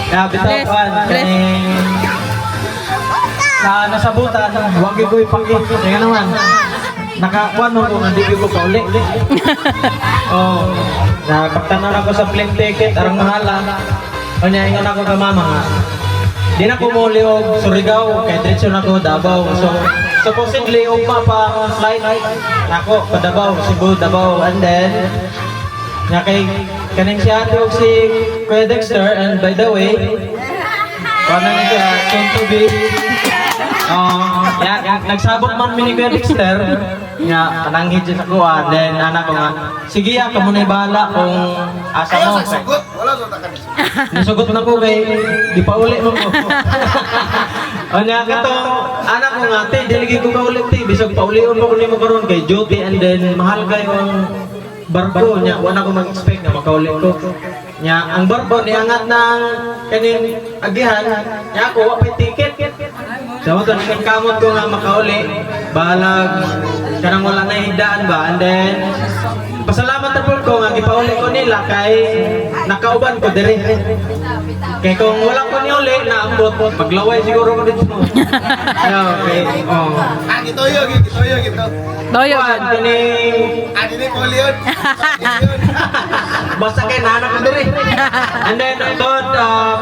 Speaker 4: bitaw
Speaker 2: Bless,
Speaker 4: kan
Speaker 2: bless.
Speaker 4: sa nasabutan, huwag ko ipaki. Kaya naman, nakakuan mo kung hindi ko pauli. Oh, napagtanan ako sa plane ticket, arang mahala. O niya, ingon ako ka mama nga. Di na ko muli og Surigao, kay diretso na ko Davao. So, supposedly, ugma pa ang flight. Ako, pa Davao, Cebu, Davao, and then, nga kay kaning si ate og si Kuya Dexter, and by the way, paano na siya, soon to be, nagsabot man mi ni Kuya Dexter, nga pananghid siya sa kuha, then anak ko nga, sige ya, kamo na bahala kung asa mo. Nisugot na ko kay, di pa uli mo ko. O niya, katong anak ko nga, te, diligid ko ka ulit, te, bisag pa ulion mo ko ni mo karon kay duty, and then mahal kayo ang barko niya, wala ko mag-expect na makaulit ko. Nya, ang barko niangat ng kaning agihan, niya ako, wapay ticket. So, ito, kamot ko nga makauli, balag, kanang wala na higdaan ba, and then, pasalamat na po ko nga, ipauli ko nila kay nakauban ko dire. Kaya kung wala ko ni uli, naambot, maglaway siguro ko dito. Okay, oh.
Speaker 3: Gitoyo.
Speaker 2: Toyo.
Speaker 4: Kining
Speaker 3: Ini polion.
Speaker 4: basta kay nanak ko dire. And then Tod,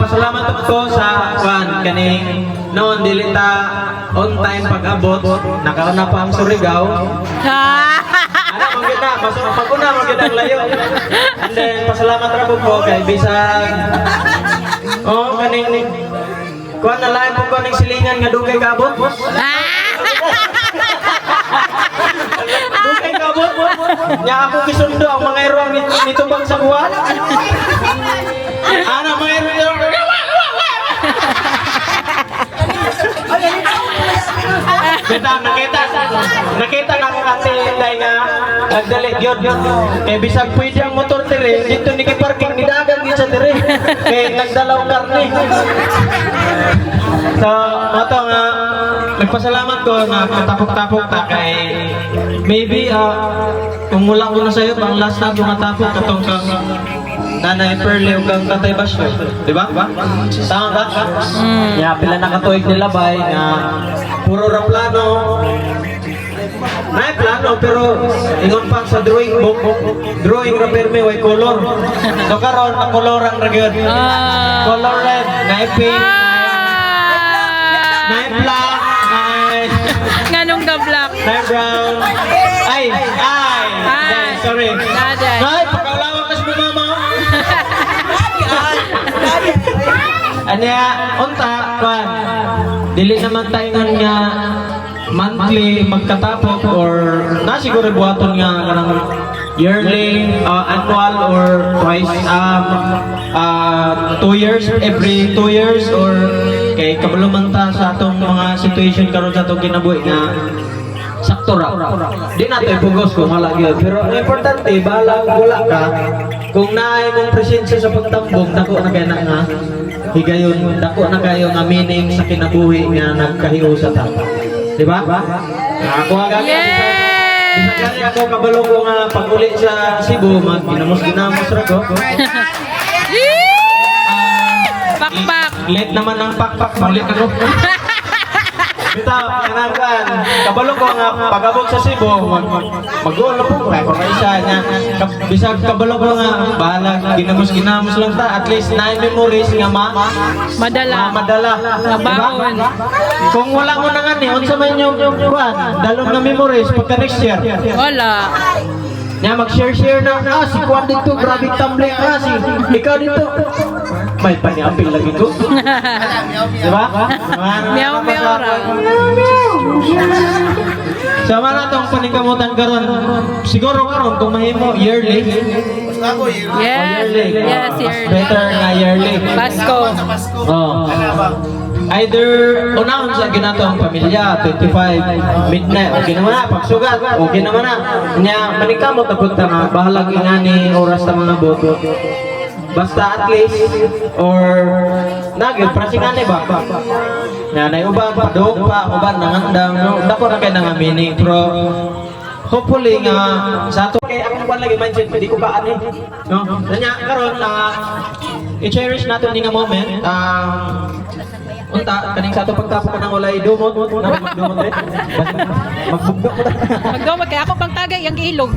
Speaker 4: pasalamat ko sa kaning noon dili ta on time pag-abot, nakauna pa ang Surigao. Ano mo kita, pag-una mo kita ang layo. And then pasalamat ra ko kay bisag kaning kuan na lain po kaning silingan nga dugay kaabot. Dugay kaabot. Nya ako gisundo ang mga error nito bang sa buwan. Ana mga error. Nakita na ko kasi dahil nga nagdali yun. Kaya bisag pwede ang motor tiri, dito ni parking ni dagang din sa tiri. Kaya nagdalaw karni. So, ito nga, nagpasalamat ko na katapok-tapok ta kay maybe kung mula ko na sa'yo, pang last na kung natapok katong kang Nanay Pearlie o kang Tatay Basyo, di ba? Tama ba? Yeah, pila nakatuig nila bay nga puro ra plano. May plano pero ingon pa sa drawing book, drawing ra perme way color. So karon ang koloran ra gyud. Color red, na pink, na black,
Speaker 2: Nganong ka black?
Speaker 4: na brown. Ay, sorry. Ay, pagkaulawan kas mo mama. Anya, unta, kwan, dili naman tayo nga monthly magkatapok or na siguro buhaton nga kanang yearly, annual or twice 2 years, every 2 years or kay kabulumanta sa atong mga situation karon sa atong kinabuhi nga sakto ra. Di nato ipugos kung wala gyud. Pero ang importante, bahala wala ka. Kung naay mong presensya sa pagtambong, dako na kaya na nga higayon, dako na kayo nga meaning sa kinabuhi nga nagkahiyo sa tao. Di ba? Ako ang gagawin. Bisa kali ako kabalo ko nga pag-uli sa Cebu, ginamos-ginamos ra ko.
Speaker 2: Pakpak.
Speaker 4: Late naman ang pakpak, balik ako. Bitaw, kanagan, kabalo ko nga pag-abot sa Cebu, mag-ulo po ko, kung isa niya, bisag kabalo ko nga, bahala, ginamos-ginamos lang ta, at least 9 memories nga
Speaker 2: Madala.
Speaker 4: madala.
Speaker 2: Mabaon.
Speaker 4: Kung wala mo na nga ni, unsa man yung dalong na memories pagka next year.
Speaker 2: Wala.
Speaker 4: Nya mag-share na, si Kwan dito, grabe tumbling si ikaw dito. May paniapil lagi ko. Diba?
Speaker 2: Meow meow ra.
Speaker 4: Sama na itong paningkamutan karon. Siguro karon kung mahimo yearly.
Speaker 2: Yes. Yes, yearly.
Speaker 4: Better nga yearly.
Speaker 2: Pasko.
Speaker 4: Oh. Either unahon sa ginato ang pamilya 25 midnight okay naman na pagsugat okay naman na nya manikamot abot ta nga bahalag ingani oras ta mga boto basta at least or nagyud prasingani ba nya nay uban padong pa uban nangandang no dako na kay nga meaning pero hopefully nga sa ato kay akong kwan lagi mindset di ko ba ani no kanya karon i-cherish nato ni nga moment unta kaning sa ato pagtapos ka nang walay dumot na magdumot rin magbugdok ko
Speaker 2: Magdumot kay ako pang tagay ang ilog.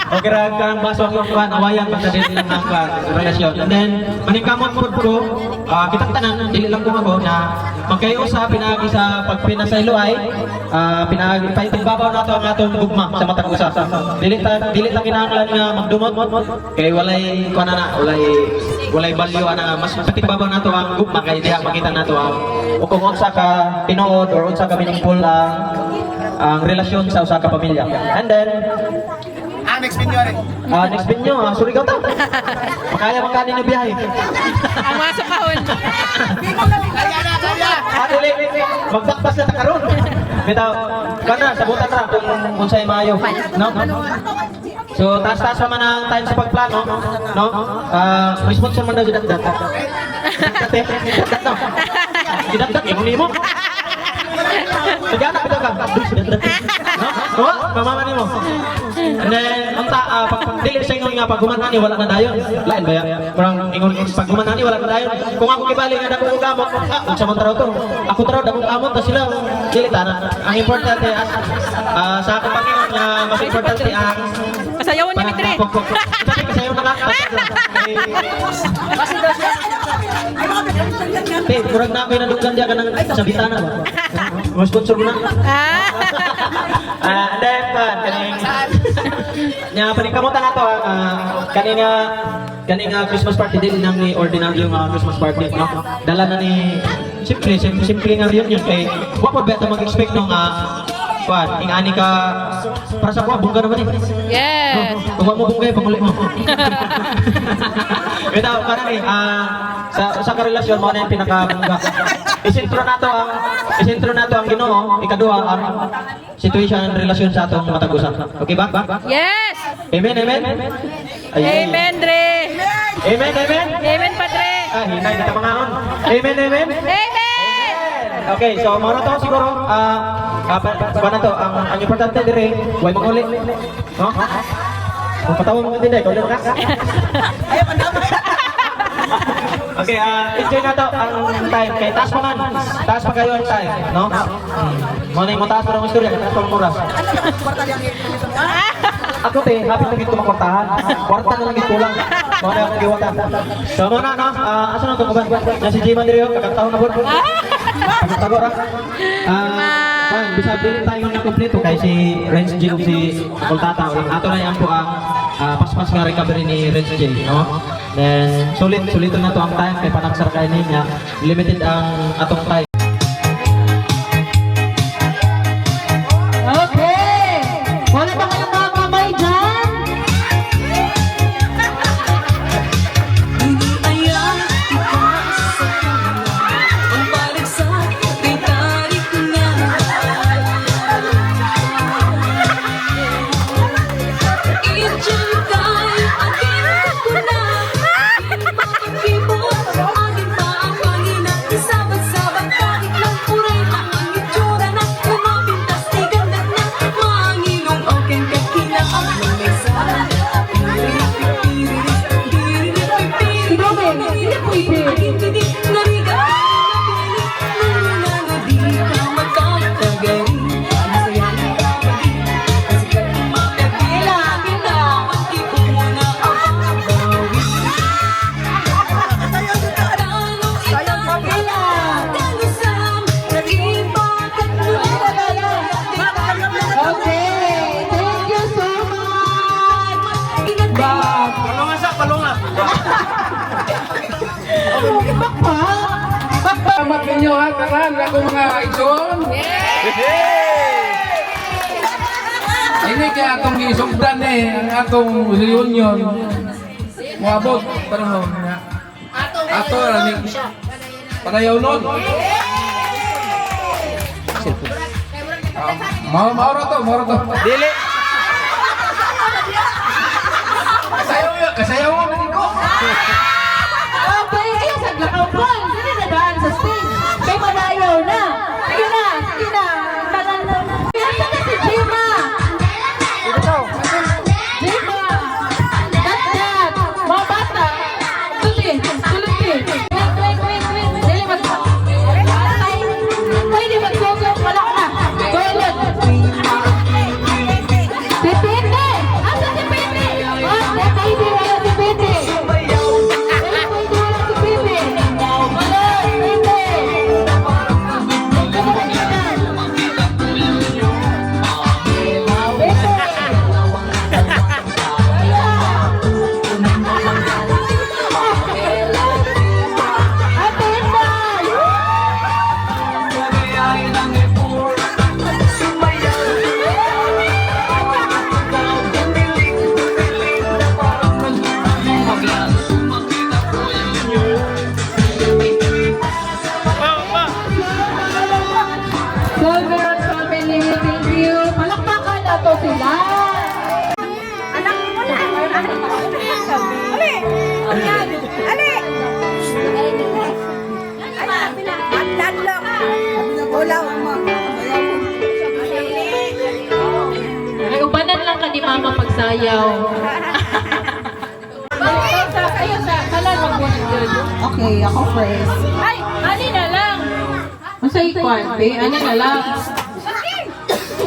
Speaker 4: okay ra karang baso ang kwan awayan basta din lang ang relasyon and then maningkamot pud ko kitang tanan dili lang ko ako na magkayo sa pinagi sa pagpinasaylo ay pinagi paitbabaw nato ang atong gugma sa matag usa dili ta kinahanglan nga magdumot kay walay kanana walay balyo ana mas patigbabaw nato ang gugma kay diha makita nato ang kung unsa ka tinuod or unsa ka meaningful ang relasyon sa usa ka pamilya and then next video, sorry ka ta. Makaya magkani na biyahe.
Speaker 2: Ang masok kahon.
Speaker 4: Dili, magbakbas na ta karon. Bitaw, kana sabutan ra kung unsay maayo, no? So, taas-taas naman ang time sa pagplano, no? Response man daw gidat-dat. Gidat-dat, ingon nimo. Nagyana bitaw ka. No? Pamama nimo. And then, pag dili sa ingon nga pag human ani wala na dayon. Lain ba ya? Parang ingon pag human ani wala na dayon. Kung ako kibali nga dako og gamot, unsa man taraw to? Ako taraw dako gamot ta sila. Dili tanan. Ang importante sa akong Panginoon nga mas importante ang
Speaker 2: Kasayawon niya mitri.
Speaker 4: Kasi kasayaw na ka. Kasi daw siya. Kurang na ako yung nadugan diya ka ng sa bitana ba? Mas sponsor mo na. And then, kaning nya paningkamutan nato kaning Christmas party din nang ni ordinaryo nga Christmas party no. Dala na ni simple nga reunion kay wa pa beta mag-expect no nga ingani ka para sa kuha bungga naman eh.
Speaker 2: Yes.
Speaker 4: Kung mo bungga panguli mo. Bitaw para ni sa karelasyon mo na yung pinakabungga. Isentro nato ang Ginoo ikaduha ang situation and relasyon sa atong matag-usa. Okay ba?
Speaker 2: Yes.
Speaker 4: Amen.
Speaker 2: Amen, Dre.
Speaker 4: Amen.
Speaker 2: Amen, Padre.
Speaker 4: Hinay na tamangaon. Amen.
Speaker 2: Amen.
Speaker 4: Okay, so muna to siguro na to ang importante dire way manguli. No? Kung patawa mo din ikaw lang ka. Okay, enjoy na to ang time. Kay taas pa kayo ang time, no? Muna yung taas pa ng istorya, taas pa ng oras. Ako te, happy na gito makwartahan. Kwarta na lang gito lang. Muna yung giwata. So muna, no? Asa na ito ka ba? Na si Jiman Dirio, kakantahon na po. Pagkatagor bisa din tayo na kompleto kay si Renz J ug si Kultata. Ato na yan po ang paspas nga recovery ni Renz J, no? Then sulit na to ang time kay panagsar kay niya. Limited ang atong time.
Speaker 7: Okay! Wala ba kayong mga kamay dyan?
Speaker 3: Salamat ninyo ha, karan ako mga igsoon. Ini kaya atong gisugdan ang atong reunion. Muabot panahon nga. Ato ra ni padayaw nun. Mauro to.
Speaker 4: Dili.
Speaker 3: Kasayaw mo ko.
Speaker 7: Okay, ayun sa Glakaw Ball. Hindi na daan sa stage. Kay padayaw na. Sige na. Tagal na. Ayan na si Gina.
Speaker 2: Ay, ubanan lang ka ni Mama pagsayaw. Kayo sa halal magbunod yun.
Speaker 7: Okay, ako first.
Speaker 2: Ay, ani na lang. Masa ikwan, be? Ani na lang.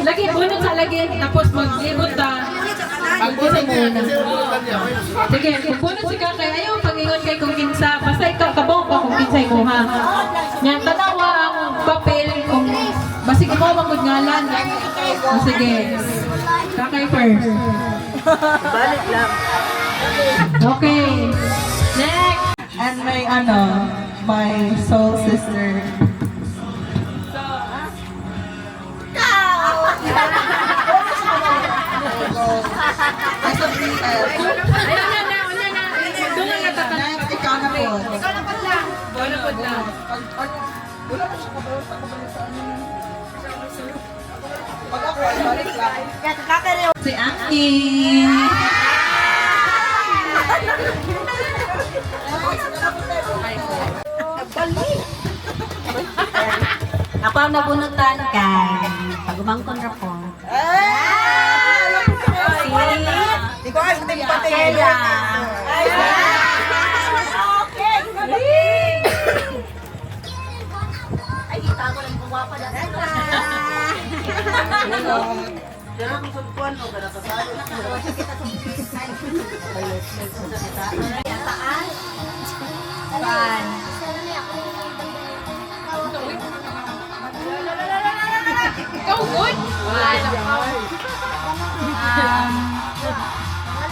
Speaker 2: Lagi bunot sa lagi, tapos maglibot ta. Pagbunot mo na. Sige, kung bunot si kakay, ayaw pag-ingon kay kung kinsa. Basta ikaw, kabong pa kung kinsay mo ha. Yan, tanawa ang papel kung basig mo magod ngalan. Sige. Kakay first.
Speaker 4: Balik lang.
Speaker 2: Okay. Next.
Speaker 7: And my soul sister.
Speaker 2: Ayun na. Dungan na tatanong.
Speaker 7: Next, ikaw na po.
Speaker 2: Wala po lang.
Speaker 7: Si Aki.
Speaker 5: Ako ang nabunutan kay pagumangkon ra po.
Speaker 4: Ikaw ay hindi pati.
Speaker 5: Kaya. Ay, kita ko lang kung wapa na.
Speaker 2: Ikaw good?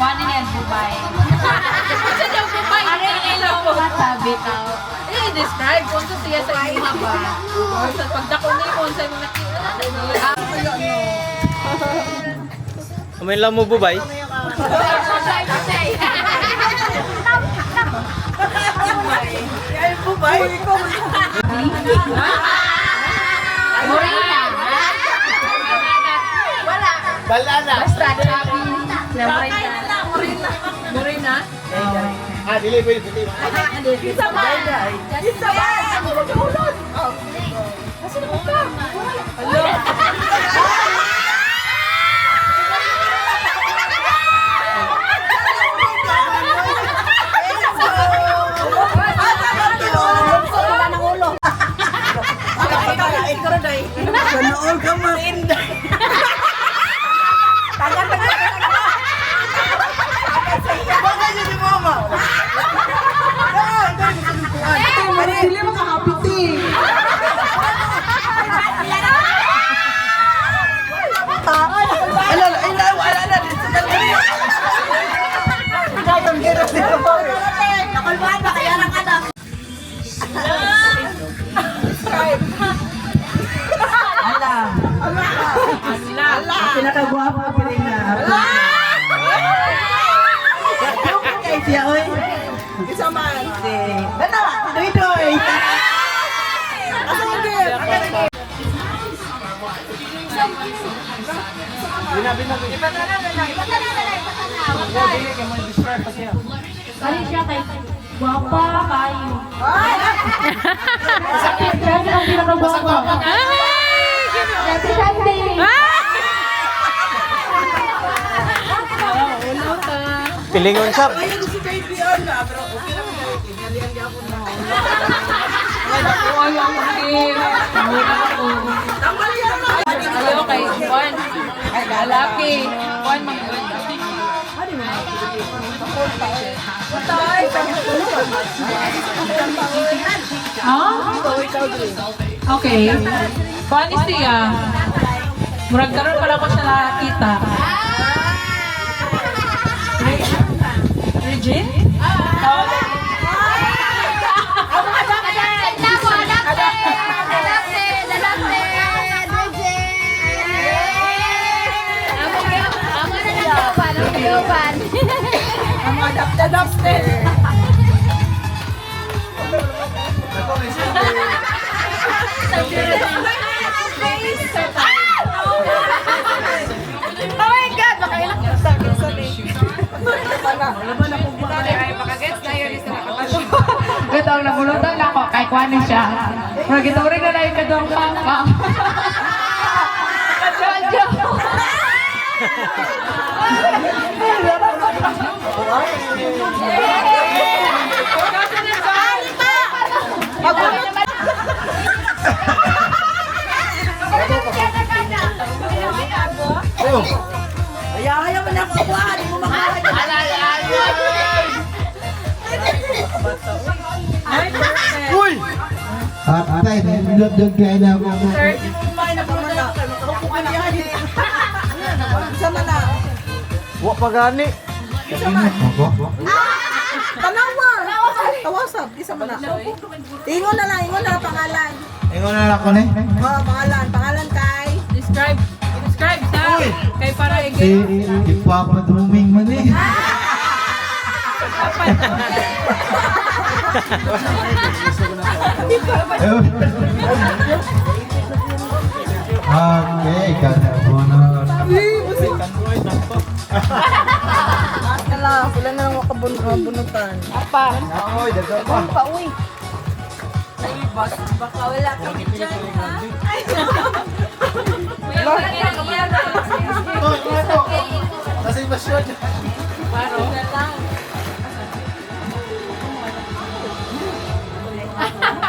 Speaker 5: Paano niyan, Bubay?
Speaker 2: Sa daw ko pa, ilaw ko.
Speaker 5: Sabi tao.
Speaker 2: I-describe kung sa siya sa iha ba. Sa pagdako ni mo, sa mga nakita.
Speaker 1: Kamay lang mo, bubay.
Speaker 4: Ay, bubay. Ikaw.
Speaker 5: Morena. Wala.
Speaker 3: Balana.
Speaker 5: Basta, sabi.
Speaker 2: Morena?
Speaker 3: Ah, dili pwede puti.
Speaker 2: Isa ba? Isa ba? Ako mag-ulod.
Speaker 4: Kanoon ka mo. Bakit yun si mama?
Speaker 7: Dili mo kakapiti.
Speaker 5: Nakulbuhan ba kaya ng anak?
Speaker 7: Pinakagwapo pa rin na. Kay siya, oy.
Speaker 4: Isa man.
Speaker 7: Dana, doy-doy.
Speaker 5: Kali siya kay guwapa kayo. Grabe ang pinakagwapa. Grabe Sunday.
Speaker 1: Pilingon sab.
Speaker 4: Ayun si baby na. Pero okay lang na. Kinalian niya ako na. Tama yan na.
Speaker 2: Ayaw kay Juan. Ay, lalaki. Juan, mag-good. Okay. Paano siya? Murag karoon pala ko siya nakakita. Regine?
Speaker 8: Ito ang nabulutan lang ko kay Kwani siya.
Speaker 2: Magituri na lang yung kadong papa. Kadyo.
Speaker 7: Ayaw mo na kukuha, di mo makakuha.
Speaker 4: Uy!
Speaker 6: Atay, nilod-dod kaya na ako.
Speaker 7: Sama na.
Speaker 4: Wa pa gani.
Speaker 7: Tanawa. Tawasab, isa mo na. Ingon na lang pangalan.
Speaker 6: Ingon na ako ni.
Speaker 7: Oh, pangalan kay.
Speaker 2: Describe sa kay para
Speaker 6: Si Papa Duming man eh. Okay, kada bono.
Speaker 7: Sila na lang makabunutan.
Speaker 5: Pa, uy. Baka wala ka dyan, ha?
Speaker 6: Kasi ba siya?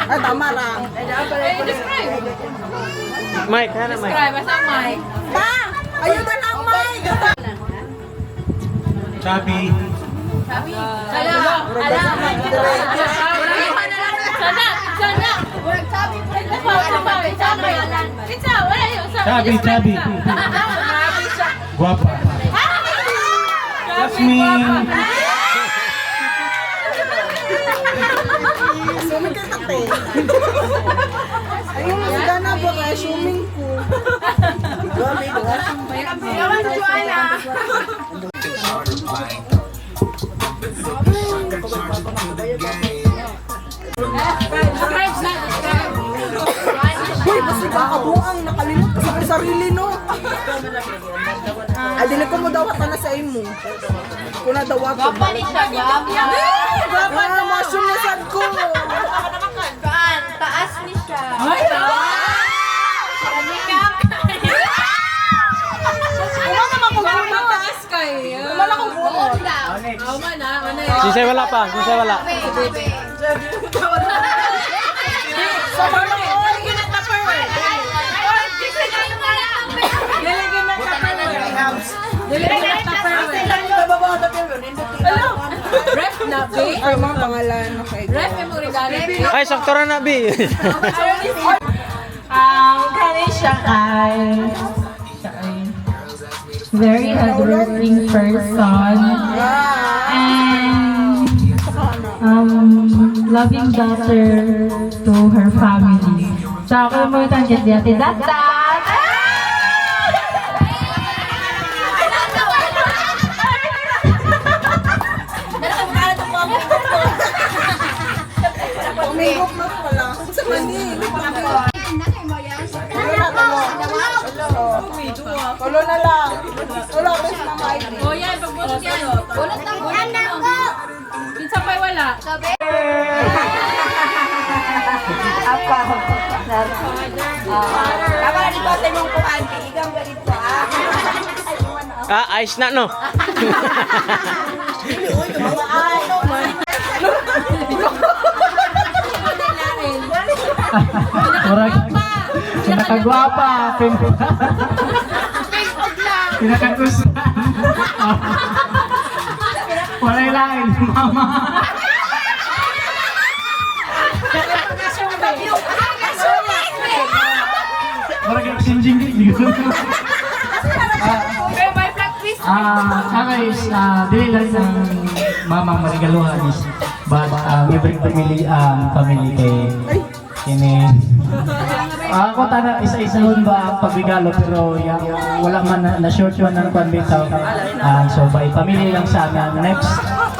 Speaker 7: Ay, tama lang.
Speaker 2: describe.
Speaker 4: Mike, kana Mike.
Speaker 2: Describe, basta Mike.
Speaker 7: Pa! Ayun na lang, Mike!
Speaker 6: Chubby. Chubby. Guapa. Jasmine.
Speaker 7: Swimming ka tate. Ayun, hindi na ba kaya swimming ko?
Speaker 5: Yawan, Joanna.
Speaker 7: Uy, basta kakabuang nakalimot ka sa sarili, no? Ay, dili ko mo dawat na sa imo. Kung nadawat ko.
Speaker 5: Gapa ni siya, gapa.
Speaker 7: Gapa na, masyong nasad ko.
Speaker 5: Kaan, taas ni siya.
Speaker 7: Uma naman kung bunot.
Speaker 2: Taas kayo.
Speaker 7: Uma na kung bunot.
Speaker 4: Sisay wala pa, sisay wala.
Speaker 7: Sa mga oy, ginataper.
Speaker 2: Ref na, be.
Speaker 7: Ay, mga pangalan. Okay.
Speaker 2: Ref, may mga regalo.
Speaker 4: Ay, sakto ra na, Bi.
Speaker 8: Kani siya ay very hardworking person and loving daughter to her family. Sa ako mo itang Ate Datat!
Speaker 7: Umingop na pala. Sa mani. Tulo na lang. Tulo, bes na maigi.
Speaker 2: O yan, pagbunot yan. Bunot ng bunot. Minsan pa'y wala.
Speaker 7: Apa. Tama na dito sa imong kuhan. Igang ganito,
Speaker 4: Ah, ayos na, no?
Speaker 6: Pinakagwapa. Pinakagusto. Walay lain, mama. Parang sinjing gitu. Guys, dili lang ng mama marigaluhan is but every family kay ini ako tana isa-isahon ba ang pagregalo pero wala man na short one ng pambitaw. So by family lang sa amin next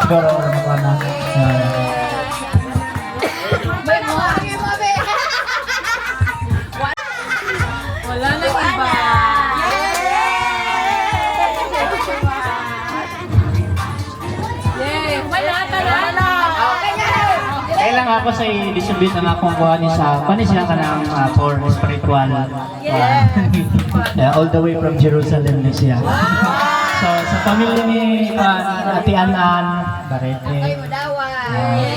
Speaker 6: siguro na
Speaker 2: Wala na iba. Yay! Wala, tala na.
Speaker 6: kailang ako sa disubit ang akong buwan ni sa panis siya ka ng for spiritual. All the way from Jerusalem na siya. So sa pamilya ni Ate Anan, Barete.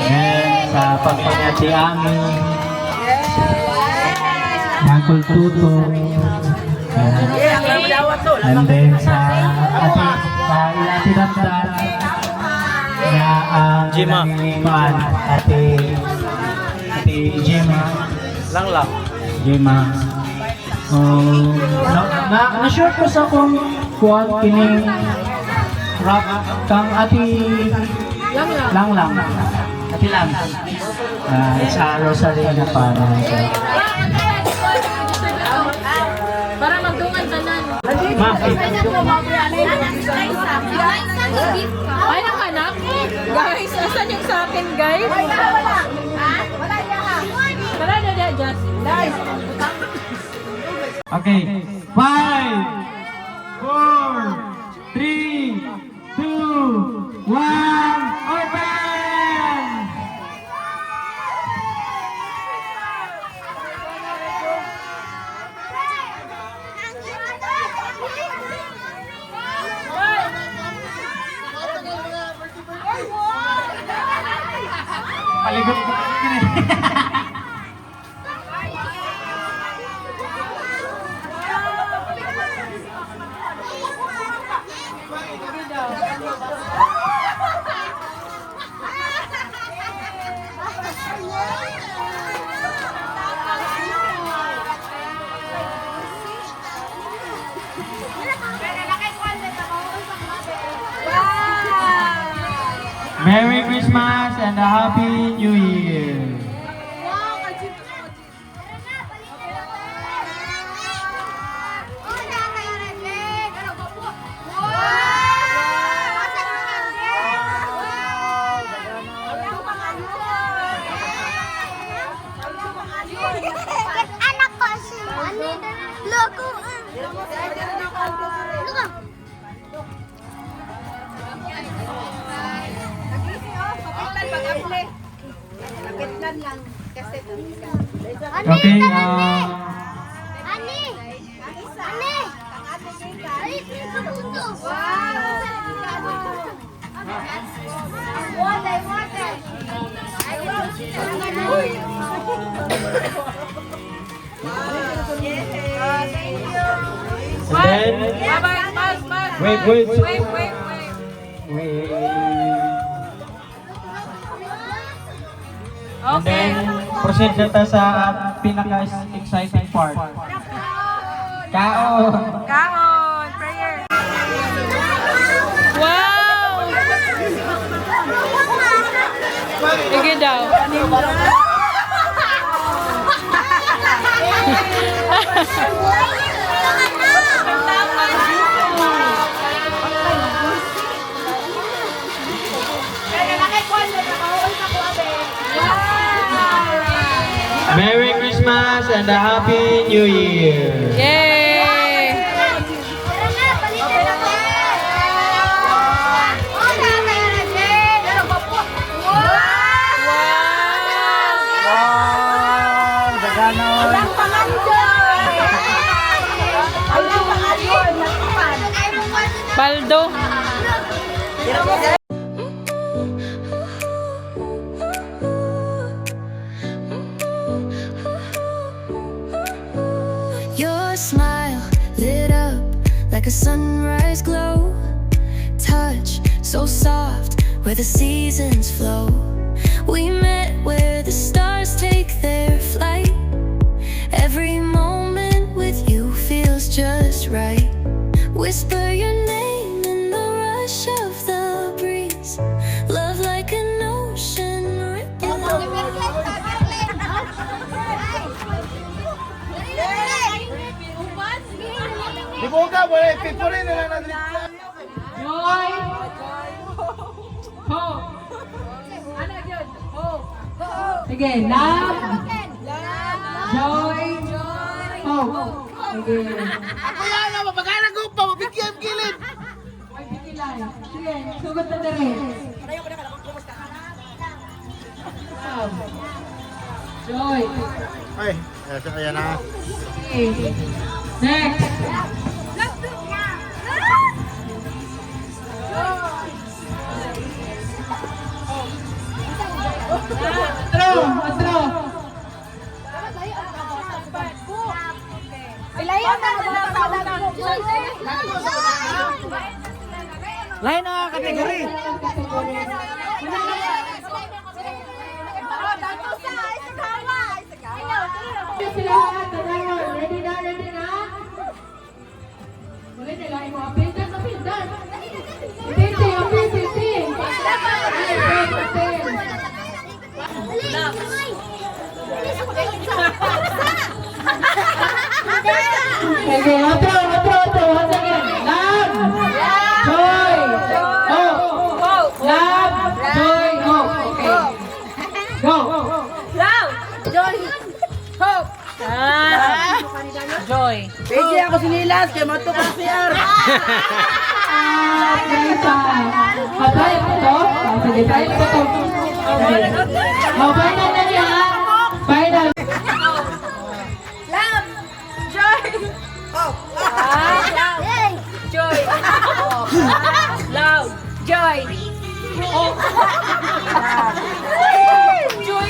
Speaker 6: And sa pamilya ni Ate Ami. Uncle Tuto. And then sa Ate Damdan. Na
Speaker 1: Jima.
Speaker 6: Ate Jima.
Speaker 1: Lang.
Speaker 6: Jima. Na-short ko sa kong kuwan kining rap kang ati lang. Ati lang. Sa Rosalina pa na siya.
Speaker 2: Para magdungan tanan.
Speaker 6: Ma,
Speaker 2: Ay, nakanak? Guys, asan yung sa akin, guys? Tara na, Jess.
Speaker 6: okay. 5, 4, 3, 2, 1, open! Paligot ko. Merry Christmas and a Happy New Year!
Speaker 5: Anak ko si Loko.
Speaker 6: Okay,
Speaker 5: Ani! Ani! Ay, pinatuto! Water!
Speaker 6: and then, wait. And then, proceed na ta sa pinaka-exciting part. Kaon!
Speaker 2: Kaon! Prayer! Wow! Sige daw.
Speaker 6: Merry Christmas and a Happy New Year!
Speaker 2: Yay! Baldo.
Speaker 9: Your smile lit up like a sunrise glow. Touch so soft where the seasons flow. We met where the stars take their flight. Every moment with you feels just right. Whisper your name in the rush of the breeze. Love like an ocean ripple.
Speaker 3: Di ko ka, wala. Pipurin nila natin.
Speaker 2: Joy. Hope. Ano yun? Hope. Sige, love. Joy. Hope. Sige.
Speaker 3: Ako yan na, mapagkailan ko pa, mabigyan kilid.
Speaker 2: May bigilay. Sige, sugot na dere. Love. Joy.
Speaker 3: Ay, ayan na.
Speaker 2: Okay. Next. Otro.
Speaker 4: Lain na kategori.
Speaker 2: Ready na? Boleh nila mo apildan. Okay, otro. Once again. Love, joy, hope. Okay. Go.
Speaker 7: Joy.
Speaker 4: Pwede ako sinilas, kaya matukas siya.
Speaker 2: Apply ko to. Sige, try ko to. Okay. Final na niya. Final.
Speaker 7: Love. Joy. Hope. Joy.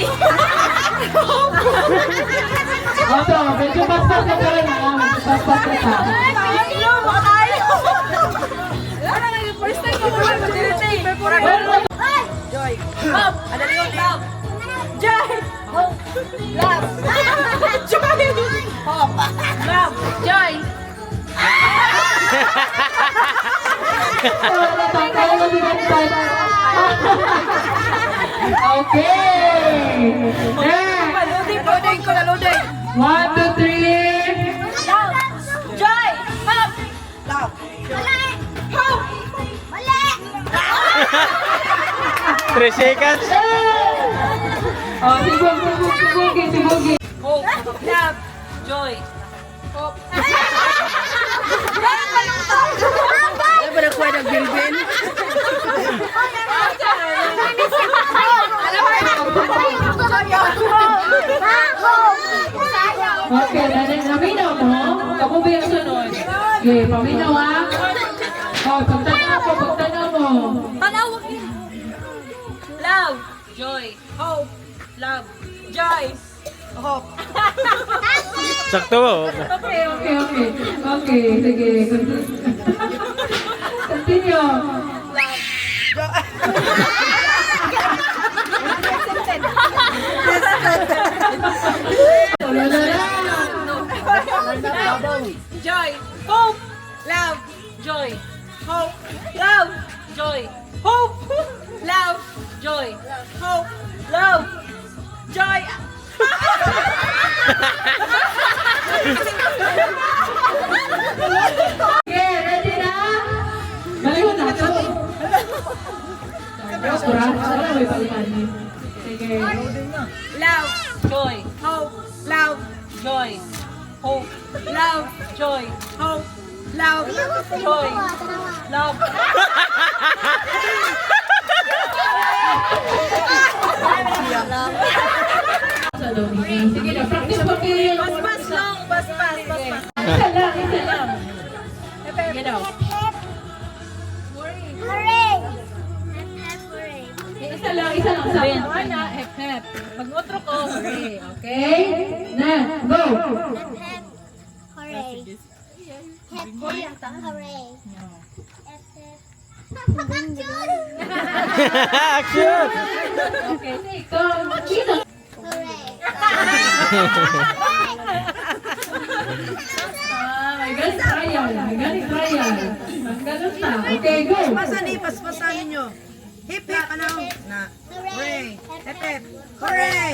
Speaker 2: Oto, medyo paspas ka pa rin ha. Medyo paspas ka pa.
Speaker 7: First time ko muna mag-direct. Joy. Hope. Love. Joy. Hope. Love. Joy. Hope. Love. Joy.
Speaker 2: Okay.
Speaker 7: Loading ko na loading.
Speaker 2: 1, 2, 3.
Speaker 7: Love. Joy. Hope. Love. Hope.
Speaker 1: 3 seconds.
Speaker 2: Oh, sibugi.
Speaker 7: Hope. Love. Joy. Hope.
Speaker 4: Ano ba nakuha ng bilbil?
Speaker 2: Okay, naminaw mo? Ako ba yung sunod? Okay, paminaw ha? Oh, pagtanaw mo.
Speaker 7: Love. Joy. Hope. Love. Joy. Hope.
Speaker 1: Sakto.
Speaker 2: Okay, sige. Continue.
Speaker 7: Joy. Hope. Love. Joy. Hope. Love. Joy. Hope. Love. Joy. Hope. Love. Joy.
Speaker 2: Okay, ready na? Balikan na ito. Kurang sana may balikan niyo. Sige.
Speaker 7: Love. Joy. Hope. Love. Joy. Hope. Love. Joy. Hope. Love. Joy. Love.
Speaker 2: Sa Dominic. Sige na, practice mo kayo.
Speaker 7: Bas lang. Bas.
Speaker 2: Isa lang. Get out. Isa lang. Sabihin. Ana, hep. Mag-outro ko. Okay? Na, go!
Speaker 1: Action.
Speaker 2: Okay, ikaw. Sino? May ganun trial. Ang ganun na. Okay, go!
Speaker 4: Paspasan ninyo. Hip hip ano? Na. Hooray! Hip hip! Hooray!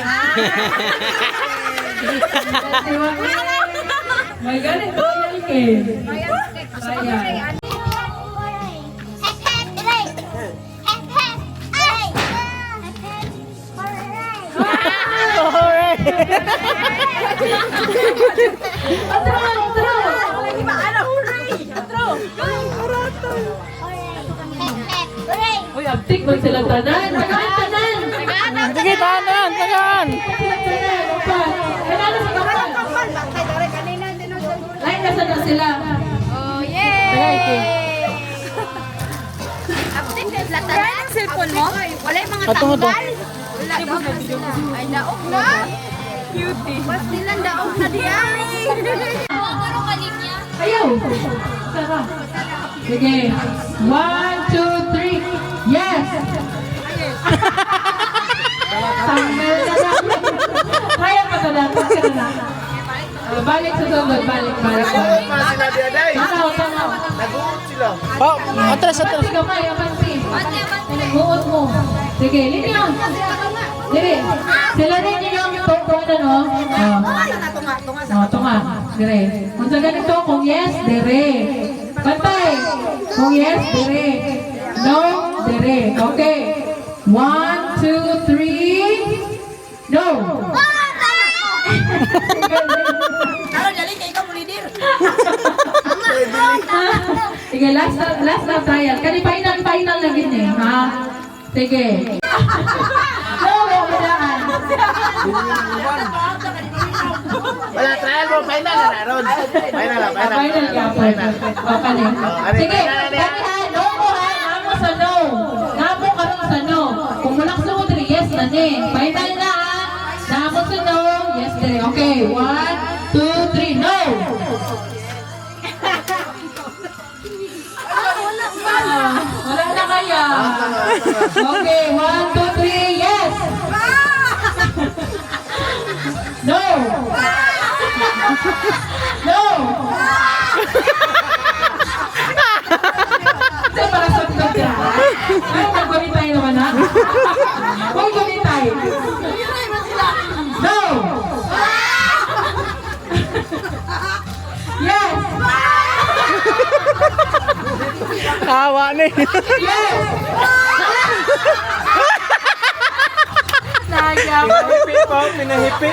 Speaker 2: May ganun trial ke. Trial. Uy, abtik mo sila tanan. Tanan.
Speaker 4: Sige, tanan!
Speaker 2: sila.
Speaker 5: Oh, yay! Update na lahat na. Kaya ang cellphone mo? Wala yung mga tanggal? Wala daw na sila. Ay, daog na. Cutie. Pas nilang daog na diya.
Speaker 2: Ayaw! Tara. Sige. 1, 2, 3. Yes! Tanggal na lang. Kaya pa na lang. Balik sa sunod. Balik. Tanaw.
Speaker 4: Oh, atras.
Speaker 2: Sige, may apansin. Buot mo. Sige, linyon. Dire. Sila rin yung tungkol na, no? Tunga. Dire. Kung sa ganito, kung yes, dire. Pantay. Kung yes, dire. No, dire. Okay. 1, 2, 3. No. Sige, last na trial. Kani final na gini, ha? Sige. No, wala.
Speaker 4: Wala, trial mo, final na naroon. Final
Speaker 2: ka po. Sige, kanihan, no mo ha, namo sa no. Namo karon sa no. Kung mulak sa mo, yes na ni. Final na ha. Namo sa no, yes dire. Okay, 1, 2, 3, no. Wala na kaya. Okay, 1, 2, 3, yes. No. No. Ito para sa pagkakita. Ay, nagwamitay naman ha? Huwag gamitay. No. Yes.
Speaker 4: Kawa ni.
Speaker 2: Yes.
Speaker 4: Pinahipi po, pinahipi.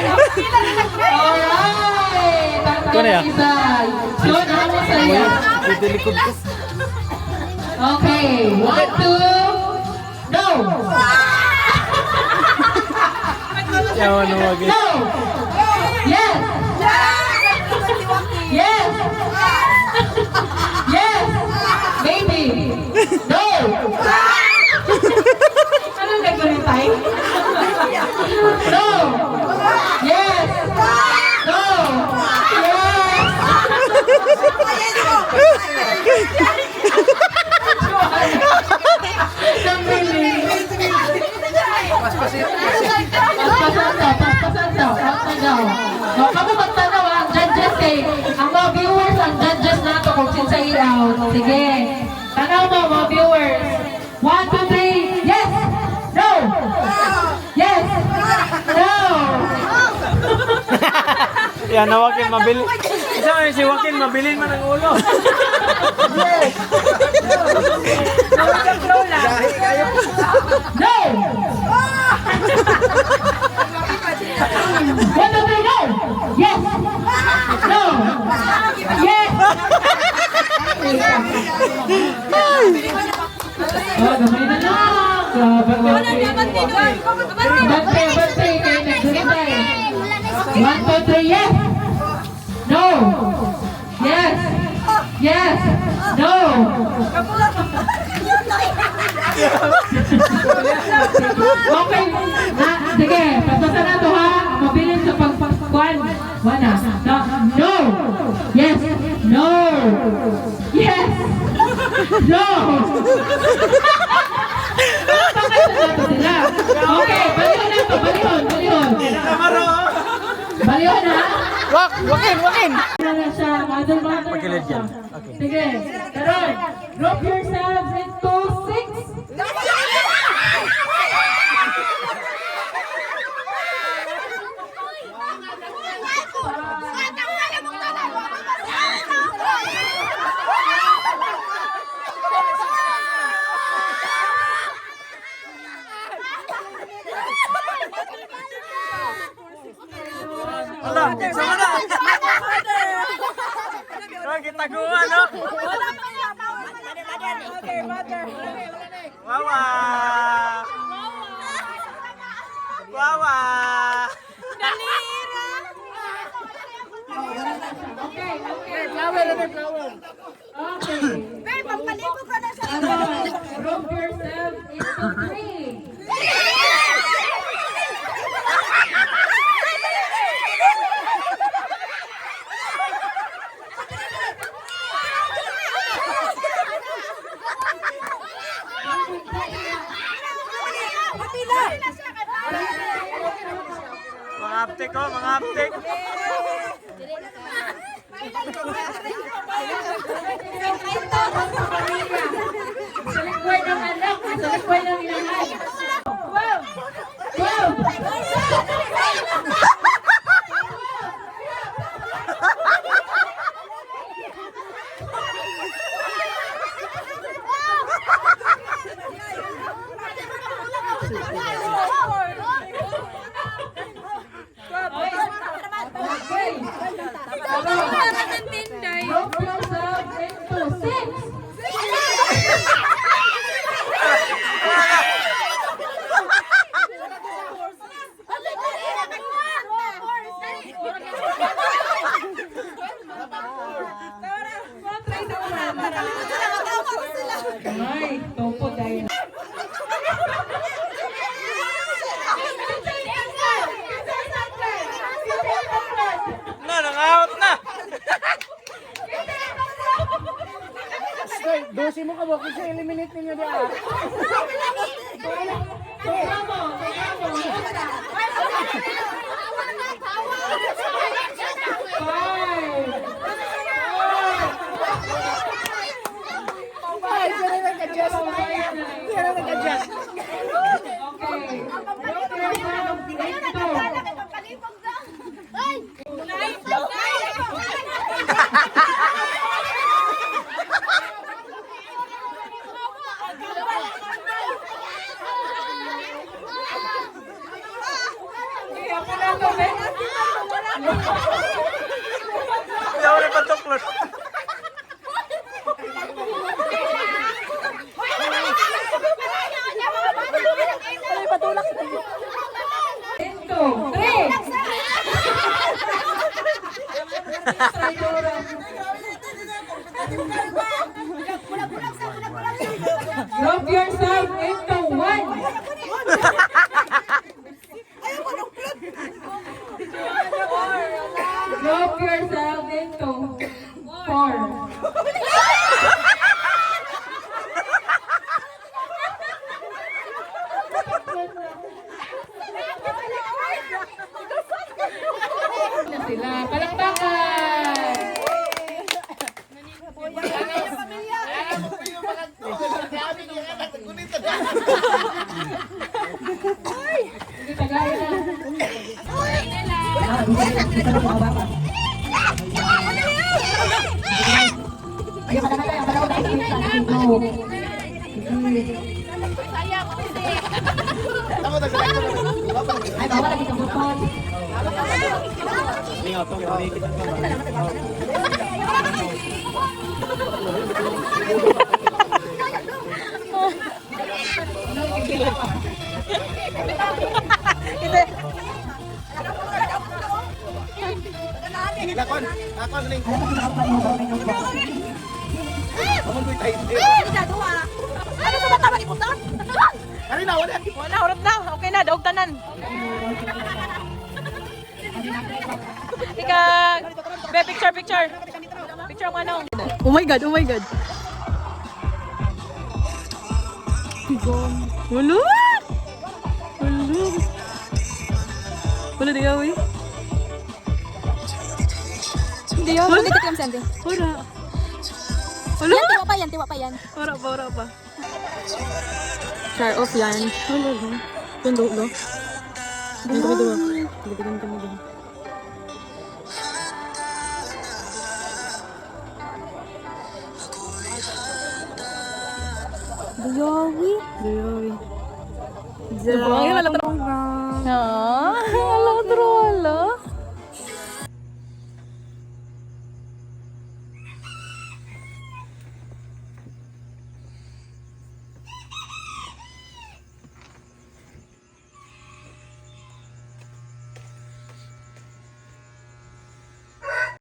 Speaker 2: Alright. Tantang isa. Yun, ako sa'yo.
Speaker 4: Didelikod ko.
Speaker 2: Okay. 1, 2. No.
Speaker 4: Yawa na wag.
Speaker 2: No. Yes. Yes. Yes. Baby. No. Ano nagkuritay? No. Yes. No. Paspasan daw. Kamu magtanaw ang judges kay ang mga viewers ang judges nato kung sinsa i-out. Sige. Tanaw mo mga viewers. 1, 2, 3. Yes. No. Yes. No.
Speaker 4: Yan na Joaquin mabili. Isa man si Joaquin mabilin man ang ulo. Yes.
Speaker 2: No. 1, 2, 3, no. Yes. No. Yes. Oh, gamay na lang. Grabe. Bantay kayo nagsuritay. 1, 2, 3, yes. No. Yes. Yes. No. Okay. Sige, paspasan na to ha. Mabilis sa pagpagkuhan. Wana. No. Yes. No. Yes. No. Okay, balihon na to. Balihon. Balihon ha.
Speaker 4: Joaquin.
Speaker 2: Pagkilid yan. Sige. Karon, group yourselves into 6.
Speaker 4: Wala, sama na. Kita gua no. Wawa.
Speaker 2: Okay. Okay. Ano, group yourself into three.
Speaker 4: Mga aptek ko, mga aptek.
Speaker 2: Sa likod ng anak, sa likod ng inahan. Wow! Wow! Okay. Group yourself into six. Ay, topo dahil.
Speaker 4: Na, nang-out na.
Speaker 3: Dosi mo ka ba? Kasi eliminate ninyo di ah.
Speaker 4: Ayaw na patuklot.
Speaker 2: Into three. Group yourself into one. Group yourself into four. Na sila. Palakpakan! Hindi tagay na.
Speaker 1: Lingaw to, may kita ko.
Speaker 4: Lakon, lakon ning.
Speaker 5: Ano sa mata ba ipunta?
Speaker 4: Ari na wala.
Speaker 7: Wala, urap na. Okay na, daog tanan. Ika, be, picture. Picture mo ano. Oh my God. Wala. Wala di gawi. Hindi yun. Wala dito kami sende. Wala. Yan, tiwa pa yan. Wala pa. Share off yan. Wala lang. Tundo lo. Dumi. Dayawi. Dayawi. Wala talaga.